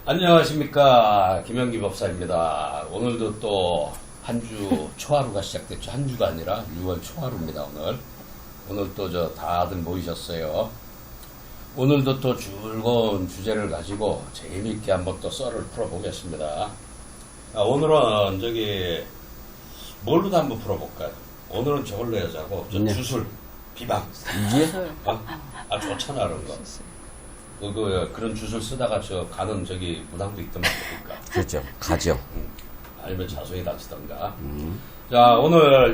안녕하십니까, 김영기 법사입니다. 오늘도 또 한 주 초하루가 시작됐죠. 한 주가 아니라 6월 초하루입니다. 오늘 또 다들 모이셨어요. 오늘도 또 즐거운 주제를 가지고 재미있게 한번 또 썰을 풀어보겠습니다. 오늘은 뭘로도 한번 풀어볼까요? 오늘은 저걸로 해자고, 네. 주술, 비방. 좋잖아, 그런 거. 그런 주술 쓰다가 가는 무당도 있더만 보니까. 그렇죠. 가죠. 아니면 자손이 다치던가. 자, 오늘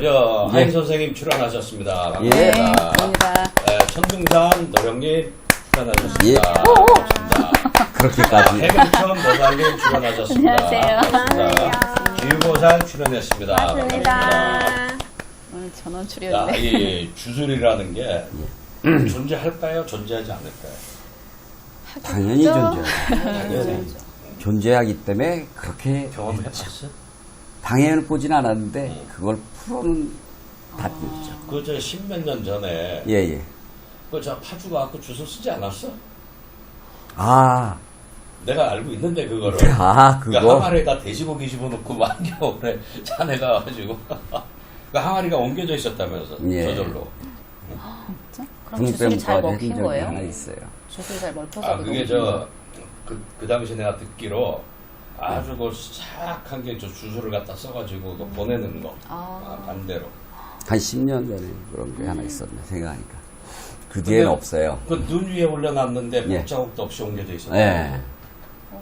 하인 선생님 출연하셨습니다. 예. 반갑습니다. 천둥산 노령님 출연하셨습니다. 예. 반갑습니다. 그렇게까지. 해병천 노사님 출연하셨습니다. 안녕하세요. 반갑습니다. 기후보살 출연했습니다. 반갑습니다. 오늘 전원 자, 출연이네. 이 주술이라는 게 존재할까요? 존재하지 않을까요? 당연히 존재하죠. 당연히. 존재하기 때문에 그렇게 경험해봤어? 당연히 보진 않았는데 그걸 풀어는 답이죠. 그 십몇 년 전에 예예. 파주가 갖고 주술 쓰지 않았어? 아, 내가 알고 있는데 그거를. 그거. 항아리에다 돼지고기 집어넣고 만겨오래 자네가 와가지고. 항아리가 옮겨져 있었다면서. 예. 저절로. 진짜? 그럼 주술이 잘 붕병부활을 먹힌 한 적이 하나 거예요? 있어요. 주술이 잘 먹혀서 그게 그 당시 내가 듣기로 아주 싹한 게 주술을 갖다 써가지고 보내는 거. 반대로. 한 10년 전에 그런 게 하나 있었네 생각하니까. 그 뒤에는 없어요. 그 눈 위에 올려놨는데 예. 목자국도 없이 옮겨져 있었다. 예.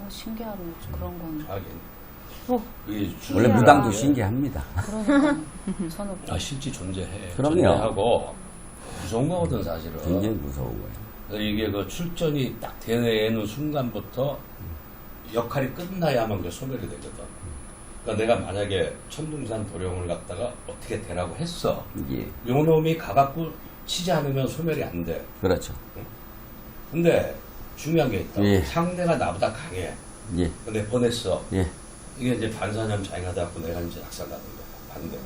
신기하네. 그런 건. 하긴. 이 주술 원래 무당도 신기합니다. 그러니까 저는 실제 존재해. 그럼요. 존재하고 무서운 거거든 사실은. 굉장히 무서운 거예요. 이게 출전이 딱 되는 순간부터 역할이 끝나야만 소멸이 되거든. 그러니까 내가 만약에 천둥산 도령을 갖다가 어떻게 되라고 했어. 예. 요 놈이 가갖고 치지 않으면 소멸이 안 돼. 그렇죠. 근데 중요한 게 있다. 예. 상대가 나보다 강해. 예. 근데 보냈어. 예. 이게 이제 반사념 자행하다 갖고 내가 이제 낙살나는 거야. 반대로.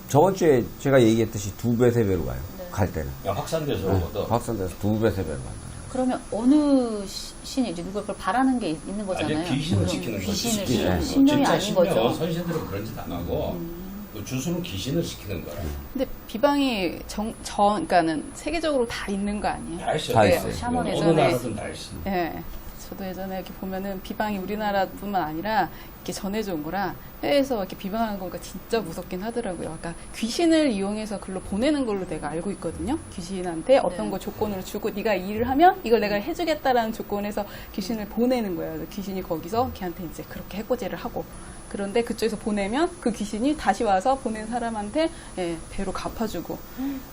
저번 주에 제가 얘기했듯이 2배, 3배로 가요. 갈 때는. 확산돼서 오거든. 확산돼서 2배, 3배로 간다. 그러면 어느 신이 이제 누가 그걸 바라는 게 있는 거잖아요. 아니, 귀신을 지키는 거지. 귀신을 예. 신령이 진짜 아닌 거죠. 선신들은 그런 짓 안 하고 그 주술은 귀신을 시키는 거야. 근데 비방이 그러니까는 세계적으로 다 있는 거 아니에요? 다 있어요. 다 네, 있어요. 샤먼 어느 예전에 나라든 다 있어. 예. 저도 예전에 이렇게 보면은 비방이 우리나라뿐만 아니라 이렇게 전해져 온 거라 해외에서 이렇게 비방하는 거가 진짜 무섭긴 하더라고요. 아까 귀신을 이용해서 글로 보내는 걸로 내가 알고 있거든요. 귀신한테 어떤 거 조건으로 주고 네가 이 일을 하면 이걸 내가 해주겠다라는 조건에서 귀신을 보내는 거예요. 그래서 귀신이 거기서 걔한테 이제 그렇게 해코지를 하고 그런데 그쪽에서 보내면 그 귀신이 다시 와서 보낸 사람한테 배로 갚아주고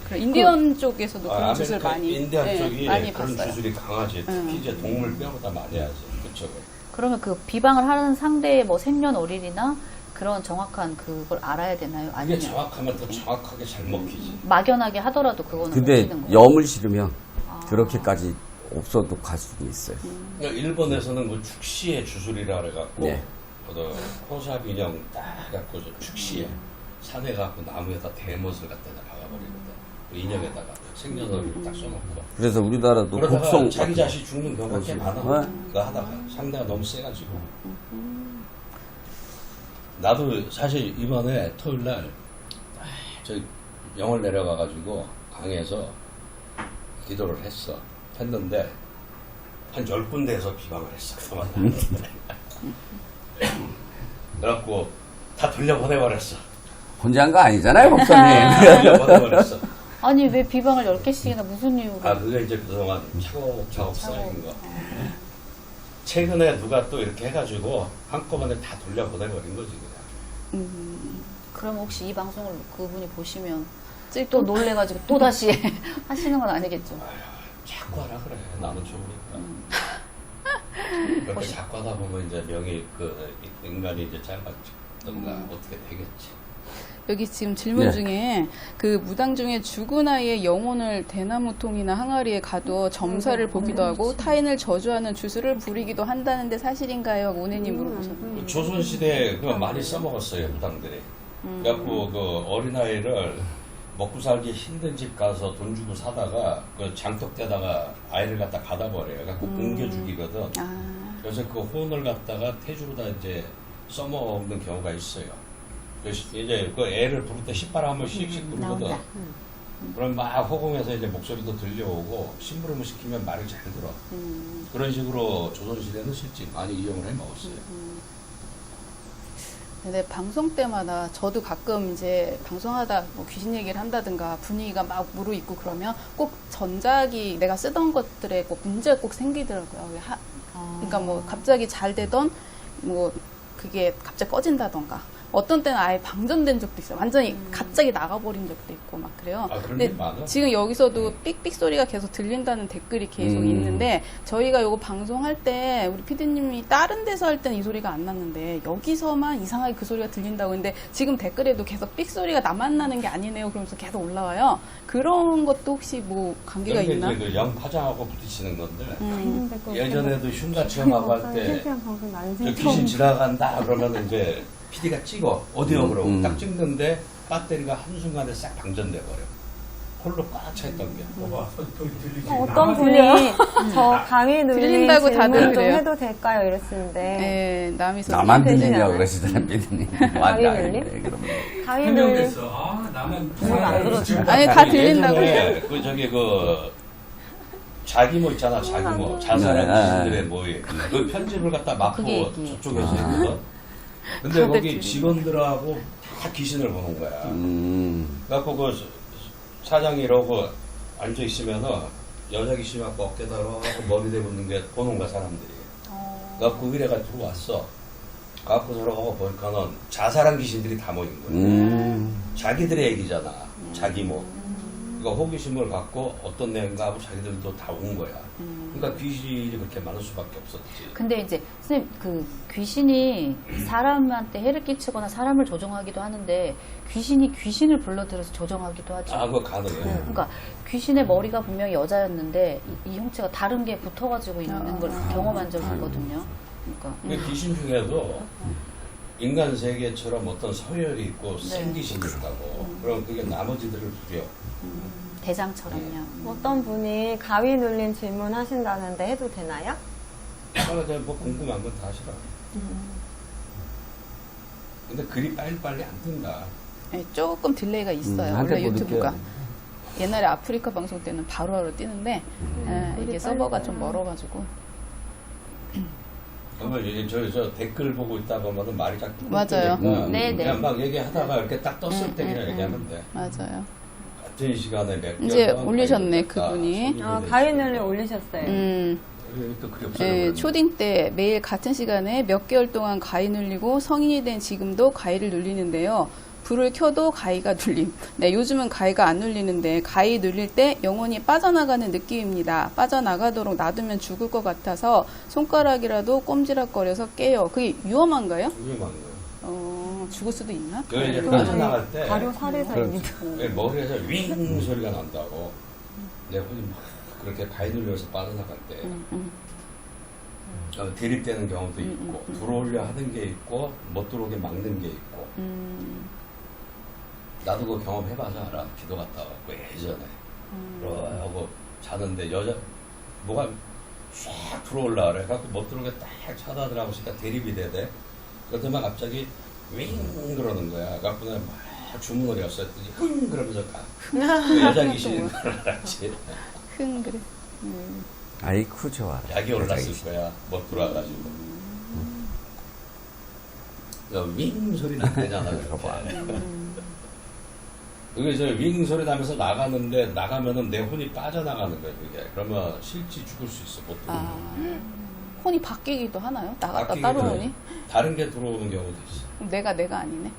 그래, 인디언 쪽에서도 그런 주술 많이 인디안 쪽이 많이 그런 봤어요. 주술이 강하지. 특히 이제 동물 빼고다 많이 하지. 그쪽은. 그러면 그 비방을 하는 상대의 뭐 생년월일이나 그런 정확한 그걸 알아야 되나요? 이게 아니면 정확하면 더 정확하게 잘 먹히지. 막연하게 하더라도 그거는 근데 먹히는 거예요? 염을 실으면 그렇게까지 없어도 갈 수도 있어요. 그러니까 일본에서는 그 축시의 주술이라 그래갖고 네. 호샵 인형 딱 갖고 축시에 산에 갖고 나무에다 대못을 갖다 박아버리거든. 그 인형에다가 생년월일을 딱 써놓고. 그래서 우리나라도 그러다가 곡성 자기 같은 자식 죽는 경우가 꽤 많아. 네. 그거 하다가 상대가 너무 세가지고. 나도 사실 이번에 토요일날 저 영월 내려가가지고 강에서 기도를 했는데 한 10군데에서 비방을 했어. 그동안. 그래갖고 다 돌려보내버렸어. 혼자 한 거 아니잖아요, 목사님. 돌려보내버렸어. 아니 왜 비방을 10개씩이나 무슨 이유로 그게 이제 그동안 차곡차곡 쌓인 거. 최근에 누가 또 이렇게 해가지고 한꺼번에 다 돌려보내버린 거지 그냥. 그럼 혹시 이 방송을 그분이 보시면 또 놀래가지고 또 다시 하시는 건 아니겠죠? 자꾸 하라 그래. 나는 좋으니까. 그렇게 자꾸 하다 보면 이제 명이 인간이 이제 짧아지던가 어떻게 되겠지. 여기 지금 질문 네. 중에 그 무당 중에 죽은 아이의 영혼을 대나무통이나 항아리에 가둬 점사를 보기도 하고 타인을 저주하는 주술을 부리기도 한다는데 사실인가요? 오네님 물어보셨는데. 조선시대에 많이 써먹었어요, 무당들이. 그래갖고 그 어린아이를 먹고 살기 힘든 집 가서 돈 주고 사다가 그 장독대다가 아이를 갖다 가다 버려요. 그래갖고 굶겨 죽이거든. 그래서 그 혼을 갖다가 태주로다 이제 써먹는 경우가 있어요. 그래서 이제 그 애를 부를 때 시바람 한번 씩씩 부르거든. 나온다. 그럼 막 허공에서 이제 목소리도 들려오고 심부름을 시키면 말을 잘 들어. 그런 식으로 조선시대는 실제 많이 이용을 해 먹었어요. 근데 방송 때마다 저도 가끔 이제 방송하다 뭐 귀신 얘기를 한다든가 분위기가 막 무르익고 그러면 꼭 전작이 내가 쓰던 것들에 꼭 문제가 꼭 생기더라고요. 그러니까 뭐 갑자기 잘 되던 뭐 그게 갑자기 꺼진다던가 어떤 때는 아예 방전된 적도 있어요. 완전히 갑자기 나가버린 적도 있고 막 그래요. 아, 그런 근데 게 많아? 지금 여기서도 삑삑 소리가 계속 들린다는 댓글이 계속 있는데 저희가 요거 방송할 때 우리 피디님이 다른 데서 할 때는 이 소리가 안 났는데 여기서만 이상하게 그 소리가 들린다고 했는데 지금 댓글에도 계속 삑 소리가 나만 나는 게 아니네요 그러면서 계속 올라와요. 그런 것도 혹시 뭐 관계가 그런데 있나? 이제 그 영파장하고 부딪히는 건데 근데 그거 예전에도 흉가 체험하고 할 때 실시간 방송 많이 저 귀신 지나간다 그러면 이제 PD가 찍어 어디요 그러고 딱 찍는데 배터리가 한순간에 싹 방전돼 버려. 홀로 꽉 차 있던 게. 어떤 분이 저 강의 눌린 들린다고 질문 다들 좀 그래요. 해도 될까요? 이랬는데 네, 남이 소리. 나만 되진 들리냐고 않아요. 그러시더라, 피디님. 가위 눌림? 그러면. 강의 눌린 해명됐어. 아, 나만 안 들었어요. 아니 다 들린다고. 예전에 그 저기 그 자기모 있잖아 자기모 자살한 네. 귀신들의 모임 그 편집을 갖다 마포 그게 얘기. 저쪽에서 했거든. 근데 다들 거기 들리네. 직원들하고 다 귀신을 보는 거야. 음. 그래갖고 그 사장이 이러고 앉아 있으면은 여자 귀신 갖고 어깨다 이러고 머리 대고 있는 게 보는 거야 사람들이. 그래갖고 그 의뢰가 들어왔어. 그래갖고 저러고 보니까는 자살한 귀신들이 다 모인 거야. 자기들의 얘기잖아. 자기 뭐. 그러니까 호기심을 갖고 어떤 내용가 하고 자기들도 다 온 거야. 그러니까 귀신이 그렇게 많을 수밖에 없었지. 근데 이제 선생님 그 귀신이 사람한테 해를 끼치거나 사람을 조종하기도 하는데 귀신이 귀신을 불러들여서 조종하기도 하죠. 아, 그거 가능해. 그러니까 귀신의 머리가 분명히 여자였는데 이 형체가 다른 게 붙어가지고 있는 걸 경험한 적이 있거든요. 그러니까 근데 귀신 중에도 인간 세계처럼 어떤 서열이 있고 생기신이 있다고. 그럼 그게 나머지들을 부려. 대장처럼요. 어떤 분이 가위 눌린 질문 하신다는데 해도 되나요? 그냥 뭐 궁금한 건 다 하시라. 근데 글이 빨리빨리 안 뜬다. 네, 조금 딜레이가 있어요. 한때 원래 못 유튜브가. 느껴요. 옛날에 아프리카 방송 때는 바로바로 뛰는데 이게 서버가 좀 멀어가지고 그러면 이제 저 댓글 보고 있다 보면은 말이 자꾸 맞아요. 끊기니까 네네. 그냥 막 얘기하다가 이렇게 딱 떴을 때 그냥 얘기하면 돼. 맞아요. 같은 시간에 몇 이제 개월 동안 올리셨네, 걸렸다. 그분이. 손님들이 가위 있으니까. 눌림 올리셨어요. 또 그게 네, 없어요. 초딩 때 매일 같은 시간에 몇 개월 동안 가위 눌리고 성인이 된 지금도 가위를 눌리는데요. 불을 켜도 가위가 눌림. 네, 요즘은 가위가 안 눌리는데 가위 눌릴 때 영혼이 빠져나가는 느낌입니다. 빠져나가도록 놔두면 죽을 것 같아서 손가락이라도 꼼지락거려서 깨요. 그게 위험한가요? 위험한 거예요. 죽을 수도 있나? 그 이제 빠져나갈 때 가료 살해사입니다. 머리에서 윙 소리가 난다고. 내 혼이 막 그렇게 가위 눌려서 빠져나갈 때 대립되는 경우도 있고 들어오려 하는 게 있고 못 들어오게 막는 게 있고. 나도 그 경험해봐서 알아. 기도 갔다 왔고 예전에 하고 자는데 여자 뭐가 쫙 들어올라 그래. 그래갖고 못 들어오게 딱 차다들하고 있으니까 대립이 되대. 그러더만 갑자기 윙 그러는 거야. 그래갖고 내가 막 주문을 했어. 했더니 흥 그러면서 가. 그 여자 귀신인 줄 알았지. 그래. 아이쿠, 좋아. 약이 올랐을 거야. 못 들어와가지고. 윙 소리 나잖아. 그게 이제 윙 소리 나면서 나가는데 나가면은 내 혼이 빠져나가는 거야. 그게. 그러면 실제 죽을 수 있어. 못 들어오면. 혼이 바뀌기도 하나요? 나갔다 바뀌기도 따로 해. 오니? 다른 게 들어오는 경우도 있어. 그럼 내가 아니네.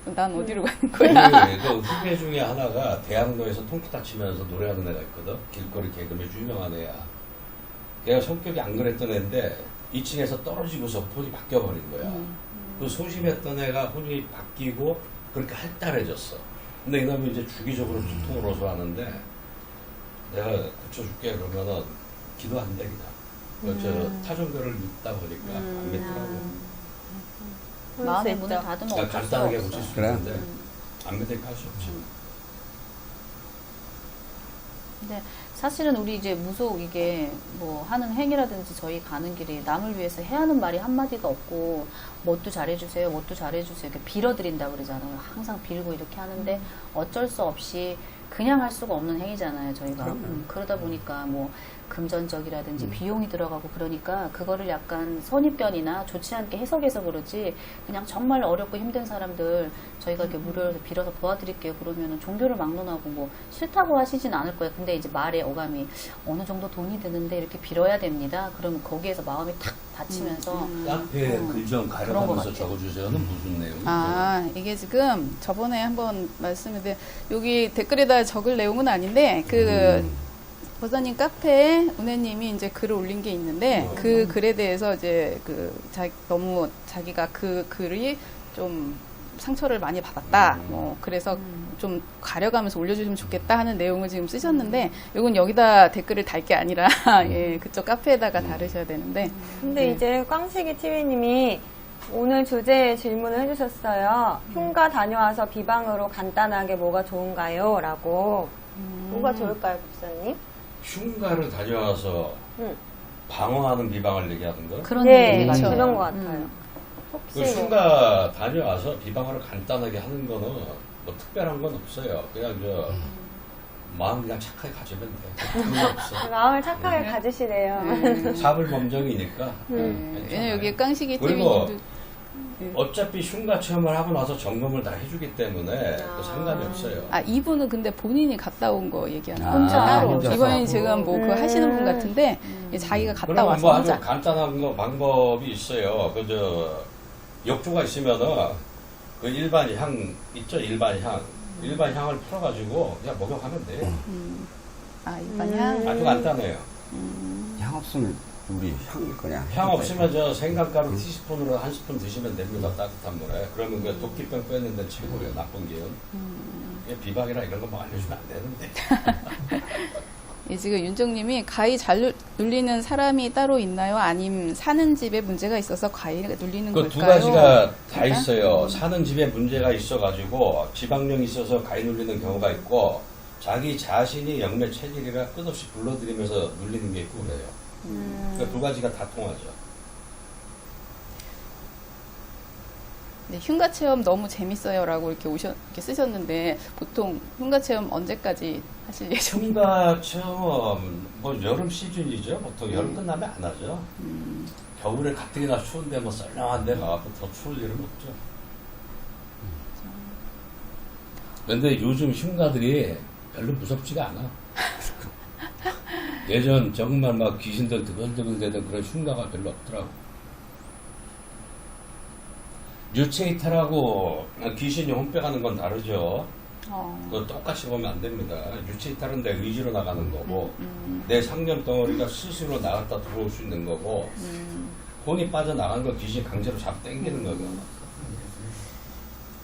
그럼 난 어디로 가는 거야? 그 후배 중에 하나가 대학로에서 통기타 치면서 노래하는 애가 있거든. 길거리 개그맨 유명한 애야. 걔가 성격이 안 그랬던 애인데 2층에서 떨어지고서 혼이 바뀌어버린 거야. 그 소심했던 애가 혼이 바뀌고 그렇게 활달해졌어. 근데 이놈이 이제 주기적으로 두통을 호소하는데 내가 고쳐줄게 그러면은 기도 안 돼 그냥. 저 타종교를 믿다 보니까 안 믿더라고. 마음의 문을 닫으면 그러니까 어쩔 수 간단하게 없어. 고칠 수 그래. 있는데 안 믿으니까 할 수 없지. 근데 사실은 우리 이제 무속 이게 뭐 하는 행위라든지 저희 가는 길이 남을 위해서 해야 하는 말이 한마디가 없고 뭣도 잘해주세요, 뭣도 잘해주세요 이렇게 빌어드린다 그러잖아요. 항상 빌고 이렇게 하는데 어쩔 수 없이 그냥 할 수가 없는 행위잖아요, 저희가. 그러다 보니까 뭐 금전적이라든지 비용이 들어가고 그러니까 그거를 약간 선입견이나 좋지 않게 해석해서 그러지 그냥 정말 어렵고 힘든 사람들 저희가 이렇게 무료로 빌어서 도와드릴게요 그러면은 종교를 막론하고 뭐 싫다고 하시진 않을 거예요. 근데 이제 말의 어감이 어느 정도 돈이 드는데 이렇게 빌어야 됩니다. 그러면 거기에서 마음이 탁 받치면서 카페 글 좀 그런 것 가려가면서 같아요. 적어주세요는 무슨 내용이죠? 아, 이게 지금 저번에 한번 말씀드린 여기 댓글에다 적을 내용은 아닌데 보사님 카페에 은혜님이 이제 글을 올린 게 있는데 그 글에 대해서 이제 너무 자기가 그 글이 좀 상처를 많이 받았다. 뭐 그래서 좀 가려가면서 올려주시면 좋겠다 하는 내용을 지금 쓰셨는데 이건 여기다 댓글을 달 게 아니라 예, 그쪽 카페에다가 다르셔야 되는데 근데 이제 꽝식이 TV님이 오늘 주제에 질문을 해주셨어요. 흉가 다녀와서 비방으로 간단하게 뭐가 좋은가요? 라고. 뭐가 좋을까요, 목사님? 흉가를 다녀와서 방어하는 비방을 얘기하는 거? 그런 네, 얘기 그렇죠. 같아요. 그런 것 같아요. 그 혹시 뭐, 흉가 다녀와서 비방을 간단하게 하는 거는 뭐 특별한 건 없어요. 그냥 마음 그냥 착하게 가지면 돼. 그런 거 없어. 마음을 착하게 가지시네요. 사불범정이니까. 왜냐면 여기 깡식이 그리고 TV님도 어차피 흉가 체험을 하고 나서 점검을 다 해주기 때문에 그 상관이 없어요. 아, 이분은 근데 본인이 갔다 온 거 얘기하는 거예요. 혼자 따로 혼자서. 이번에 지금 뭐 그거 하시는 분 같은데 자기가 갔다 그러면 와서 뭐 아주 혼자. 간단한 거 방법이 있어요. 욕조가 있으면은 그 일반 향 있죠, 일반 향. 일반 향을 풀어가지고 그냥 목욕하면 돼요. 아, 이반향. 아주 간단해요. 향 없으면 우리 그냥 향 없으면 저 생강가루 티스푼으로 한 스푼 드시면 됩니다. 따뜻한 물에. 그러면 그 도끼병 빼는 데 최고예요. 나쁜 기운. 비방이나 이런 거 뭐 알려주면 안 되는데. 예, 지금 윤정님이 가위 잘 눌리는 사람이 따로 있나요? 아님 사는 집에 문제가 있어서 가위를 눌리는 그 걸까요? 두 가지가 다 그러니까? 있어요. 사는 집에 문제가 있어가지고 지방령이 있어서 가위 눌리는 경우가 있고 자기 자신이 영매 체질이라 끝없이 불러들이면서 눌리는 게 있고 그래요. 그 두 가지가 다 통하죠. 네, 흉가 체험 너무 재밌어요라고 이렇게 이렇게 쓰셨는데 보통 흉가 체험 언제까지 하실 예정? 흉가 체험 뭐 여름 시즌이죠. 보통 여름 끝나면 안 하죠. 겨울에 가뜩이나 추운데 뭐 썰렁한 데 가갖고 더 추울 일은 없죠. 근데 요즘 흉가들이 별로 무섭지가 않아. 예전 정말 막 귀신들 드글드글 대던 그런 흉가가 별로 없더라고. 유체이탈하고 귀신이 혼빼가는 건 다르죠. 그거 똑같이 보면 안 됩니다. 유체이탈은 내 의지로 나가는 거고, 내 상념 덩어리가 스스로 나갔다 들어올 수 있는 거고, 혼이 빠져나간 거 귀신 강제로 잡아 당기는 거거든요.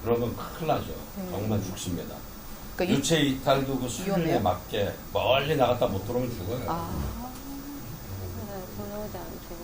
그러면 큰일 나죠. 정말 죽습니다. 그러니까 유체 이탈도 그 수준에 위험해요? 맞게 멀리 나갔다 못 들어오면 죽어요. 돌아오지 않죠.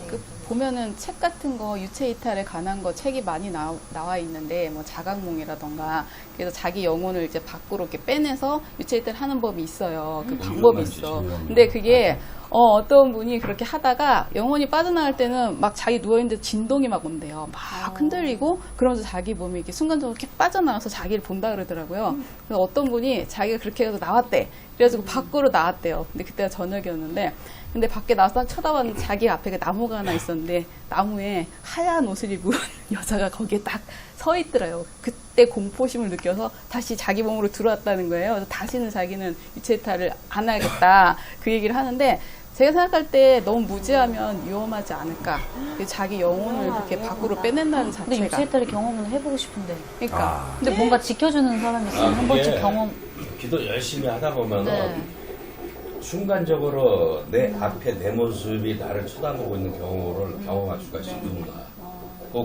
그 보면은 책 같은 거 유체 이탈에 관한 거 책이 많이 나와 있는데 뭐 자각몽이라던가 그래서 자기 영혼을 이제 밖으로 이렇게 빼내서 유체 이탈 하는 법이 있어요. 그 방법이 있어. 근데 그게 어떤 분이 그렇게 하다가 영혼이 빠져나갈 때는 막 자기 누워있는데 진동이 막 온대요. 막 흔들리고 그러면서 자기 몸이 이렇게 순간적으로 이렇게 빠져나가서 자기를 본다 그러더라고요. 그래서 어떤 분이 자기가 그렇게 해서 나왔대. 그래가지고 밖으로 나왔대요. 근데 그때가 저녁이었는데 근데 밖에 나와서 딱 쳐다봤는데 자기 앞에 그 나무가 하나 있었는데 나무에 하얀 옷을 입은 여자가 거기에 딱 서 있더래요. 그때 공포심을 느껴서 다시 자기 몸으로 들어왔다는 거예요. 그래서 다시는 자기는 유체이탈을 안 하겠다 그 얘기를 하는데 제가 생각할 때 너무 무지하면 위험하지 않을까. 자기 영혼을 그렇게 밖으로 빼낸다는 근데 자체가. 유체이탈의 경험은 해보고 싶은데. 그러니까. 근데 뭔가 지켜주는 사람이 있으면 한 번쯤 경험. 기도 열심히 하다 보면은 네. 순간적으로 내 앞에 내 모습이 나를 쳐다보고 있는 경우를 경험할 수가 있어. 누구나.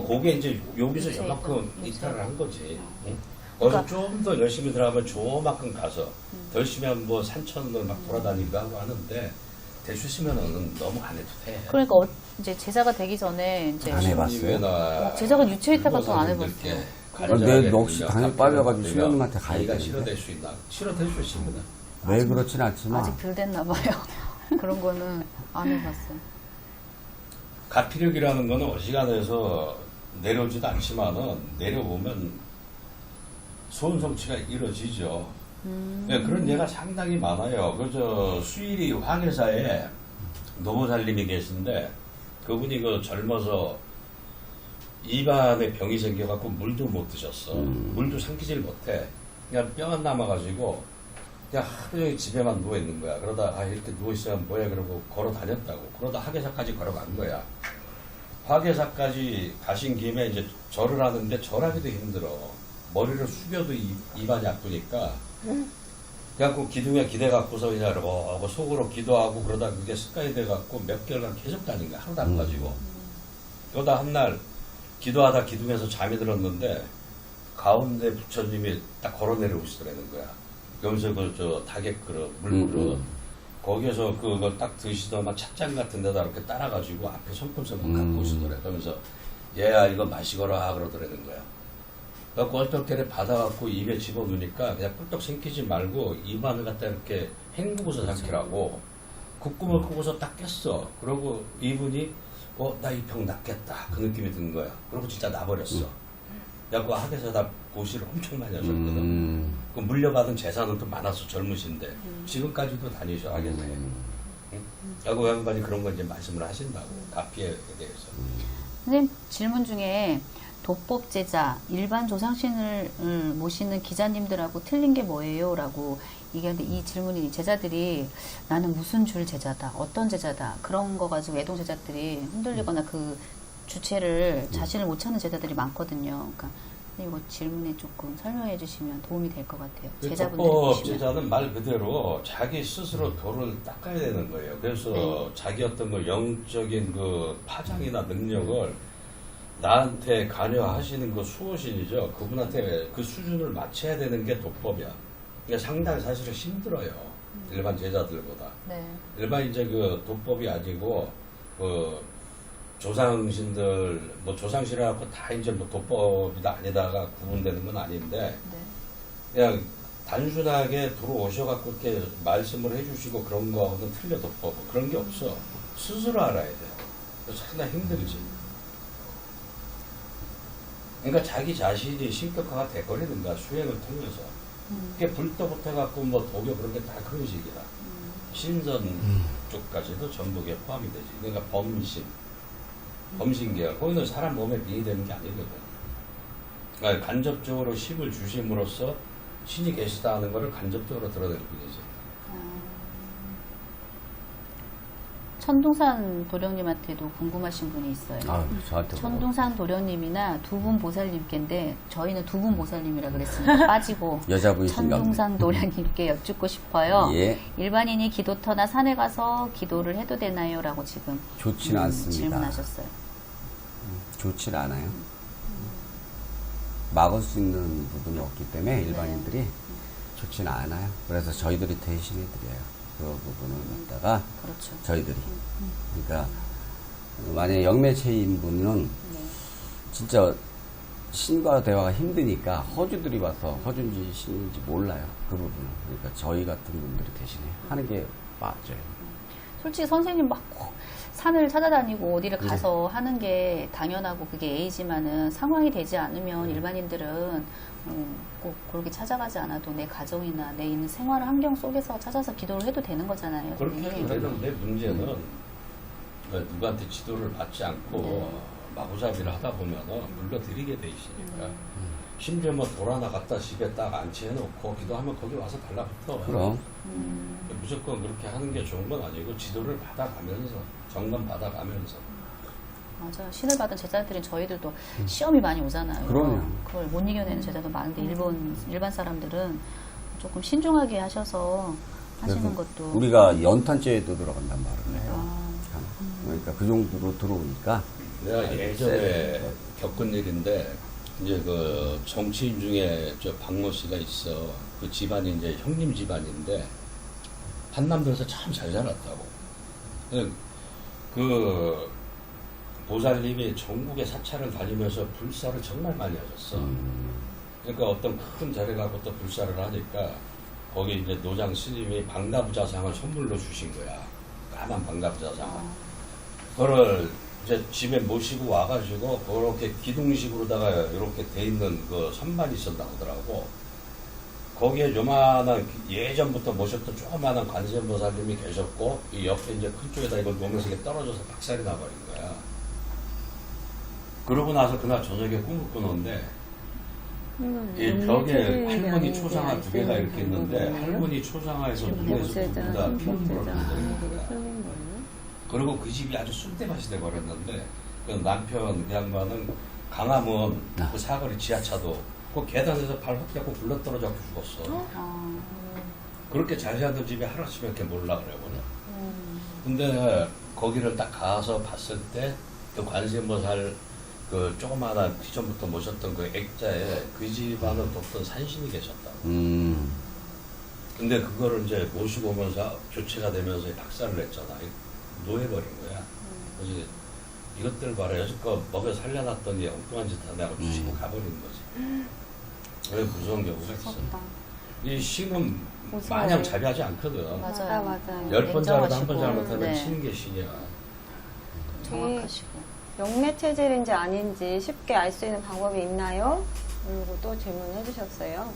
그게 이제 여기서 요만큼 이탈을 한 거지. 응? 거기서 좀 더 열심히 들어가면 저만큼 가서 더 열심히 하면 뭐 산천을 막 돌아다니고 하고 하는데 될 수 있으면은 너무 안 해도 돼. 그러니까 이제 제자가 되기 전에 이제 안 해봤어요? 제자가 유체이탈 같은 거 안 해봤어요. 내 넋이 당연히 빠져가지고 신령님한테 가야 가위가 되는데. 치료될 수 있나? 치료될 수 있습니다. 왜 그렇진 않지만 아직 덜 됐나 봐요. 그런 거는 안 해봤어요. 가피력이라는 거는 어지간해서 내려오지도 않지만은 내려오면 소원 성취가 이루어지죠. 네, 그런 예가 상당히 많아요. 그저 수일이 화계사에 노보살님이 계신데 그분이 그 젊어서 입안에 병이 생겨갖고 물도 못 드셨어. 물도 삼키질 못해. 그냥 뼈만 남아가지고 그냥 하루 종일 집에만 누워 있는 거야. 그러다 이렇게 누워 있으면 뭐야 그러고 걸어 다녔다고. 그러다 화계사까지 걸어간 거야. 화계사까지 가신 김에 이제 절을 하는데 절하기도 힘들어. 머리를 숙여도 입안이 아프니까. 그래갖고 기둥에 기대갖고서 그냥 속으로 기도하고 그러다 그게 습관이 돼갖고 몇 개월간 계속 다닌 거야. 하루도 안 가지고. 그러다 한날 기도하다 기둥에서 잠이 들었는데 가운데 부처님이 딱 걸어 내려오시더라는 거야. 그러면서 저 닭의 그릇, 물그릇 거기에서 그걸 딱 드시더만 찻잔 같은 데다 이렇게 따라가지고 앞에 손금손금 갖고 오시더래. 그러면서 얘야 이거 마시거라 그러더라는 거야. 그래갖고 얼떨결에 받아갖고 입에 집어넣으니까 그냥 꿀떡 삼키지 말고 입안을 갖다 이렇게 헹구고서 삼키라고 콧구멍을 끄고서 딱 깼어. 그러고 이분이 나 이 병 낫겠다 그 느낌이 든 거야. 그러고 진짜 나버렸어. 그래갖고 학에서다 고시를 엄청 많이 하셨거든. 그 물려받은 재산은 또 많았어. 젊으신데 지금까지도 다니셔 학에서에. 그래갖고 양반이 그런 거 이제 말씀을 하신다고 가피에 대해서. 선생님 질문 중에 도법 제자, 일반 조상신을 모시는 기자님들하고 틀린 게 뭐예요? 라고 얘기하는데 이 질문이 제자들이 나는 무슨 줄 제자다, 어떤 제자다 그런 거 가지고 애동 제자들이 흔들리거나 그 주체를 자신을 못 찾는 제자들이 많거든요. 그러니까 이거 질문에 조금 설명해 주시면 도움이 될 것 같아요. 제자분들 도법 보시면. 제자는 말 그대로 자기 스스로 도를 닦아야 되는 거예요. 그래서 자기 어떤 그 영적인 그 파장이나 능력을 나한테 관여하시는 그 수호신이죠. 그분한테 그 수준을 맞춰야 되는 게 도법이야. 그러니까 상당히 사실은 힘들어요. 일반 제자들보다. 네. 일반 이제 그 도법이 아니고 그 조상신들 뭐 조상신이라고 다 이제 뭐 도법이다 아니다가 구분되는 건 아닌데 네. 그냥 단순하게 들어오셔갖고 이렇게 말씀을 해주시고 그런 거하고는 틀려 도법 그런 게 없어. 스스로 알아야 돼. 그래서 상당히 힘들지. 그러니까 자기 자신이 신격화가 돼버리는 거야, 수행을 통해서. 그게 불도부터 해갖고 뭐 도교 그런 게 다 그런 식이라. 신선 쪽까지도 전부 게 포함이 되지. 그러니까 범신계열. 거기는 사람 몸에 빙이 되는 게 아니거든. 그러니까 간접적으로 힘을 주심으로써 신이 계시다 하는 거를 간접적으로 드러낼 뿐이지. 천둥산 도령님한테도 궁금하신 분이 있어요. 저한테 천둥산 도령님이나 두 분 보살님께인데 저희는 두 분 보살님이라 그랬으니까 빠지고 여자분이신가 천둥산 도령님께 여쭙고 싶어요. 예. 일반인이 기도터나 산에 가서 기도를 해도 되나요? 라고 지금 좋지는 않습니다. 질문하셨어요. 좋지는 않아요. 막을 수 있는 부분이 없기 때문에 일반인들이 좋지는 않아요. 그래서 저희들이 대신해드려요. 그 부분을 갖다가 그렇죠. 저희들이. 그러니까 만약에 영매체인 분은 진짜 신과 대화가 힘드니까 허주들이 와서 허준지 신인지 몰라요. 그 부분은. 그러니까 저희 같은 분들이 대신에 하는 게 맞아요. 솔직히 선생님 막 산을 찾아다니고 어디를 가서 하는 게 당연하고 그게 A지만은 상황이 되지 않으면 일반인들은 꼭 그렇게 찾아가지 않아도 내 가정이나 내 있는 생활 환경 속에서 찾아서 기도를 해도 되는 거잖아요. 그렇게 해도 선생님. 되는데 문제는 누구한테 지도를 받지 않고 마구잡이를 하다 보면은 물러드리게 돼 있으니까 심지어 뭐 돌 하나 갖다 집에 딱 안치해놓고 기도하면 거기 와서 달라붙어. 그럼. 무조건 그렇게 하는 게 좋은 건 아니고 지도를 받아가면서 점검 받아가면서. 맞아. 신을 받은 제자들은 저희들도 시험이 많이 오잖아요. 그럼요. 그걸 못 이겨내는 제자도 많은데 일반 사람들은 조금 신중하게 하셔서 하시는 것도 우리가 연탄재에도 들어간단 말을 해요. 그러니까 그 정도로 들어오니까. 내가 예전에 겪은 일인데 이제 그 정치인 중에 저 박모 씨가 있어. 그 집안이 이제 형님 집안인데 한남도에서 참 잘 자랐다고. 그 보살님이 전국의 사찰을 다니면서 불사를 정말 많이 하셨어. 그러니까 어떤 큰 자리 가고 또 불사를 하니까 거기 이제 노장 스님이 방가부자상을 선물로 주신 거야. 까만 방가부자상. 그거를 이제 집에 모시고 와가지고 그렇게 기둥식으로다가 이렇게 돼 있는 그 선반이 있었다고 하더라고. 거기에 요만한 예전부터 모셨던 조그만한 관세음보살님이 계셨고 이 옆에 이제 큰 쪽에다 이걸 놓으면서 이게 떨어져서 박살이 나버린 거야. 그러고 나서 그날 저녁에 꿈을 꾸는데 이 벽에 할머니 초상화 두 개가 이렇게 있는데 할머니 초상화에서 눈에서 눈보다 피눈물을 흘리는 거야. 그리고 그 집이 아주 쑥대밭이 돼버렸는데 그 남편 그 양반은 강화문 그 사거리 지하차도 그 계단에서 발 헛 잡고 굴러떨어져 죽었어. 그렇게 잘 사는 집에 하루아침에 이렇게 몰라 그래거든. 근데 거기를 딱 가서 봤을 때 그 관세음보살 그 조그마한 기존부터 모셨던 그 액자에 그 집안은 어떤 산신이 계셨다고. 근데 그거를 이제 모시고 오면서 교체가 되면서 박살을 냈잖아. 노해버린 거야. 그래서 이것들 봐라. 여지껏 먹여 살려놨더니 엉뚱한 짓 하다가 주시고 가버리는 거지. 왜 무서운 경우가 있어. 이 신은 마냥 자비하지 않거든. 맞아요. 10번 잘하다 한 번 냉정하시고. 잘못하면 네. 치는 게 신이야. 정확하시고. 영매 체질인지 아닌지 쉽게 알 수 있는 방법이 있나요? 그리고 또 질문해 주셨어요.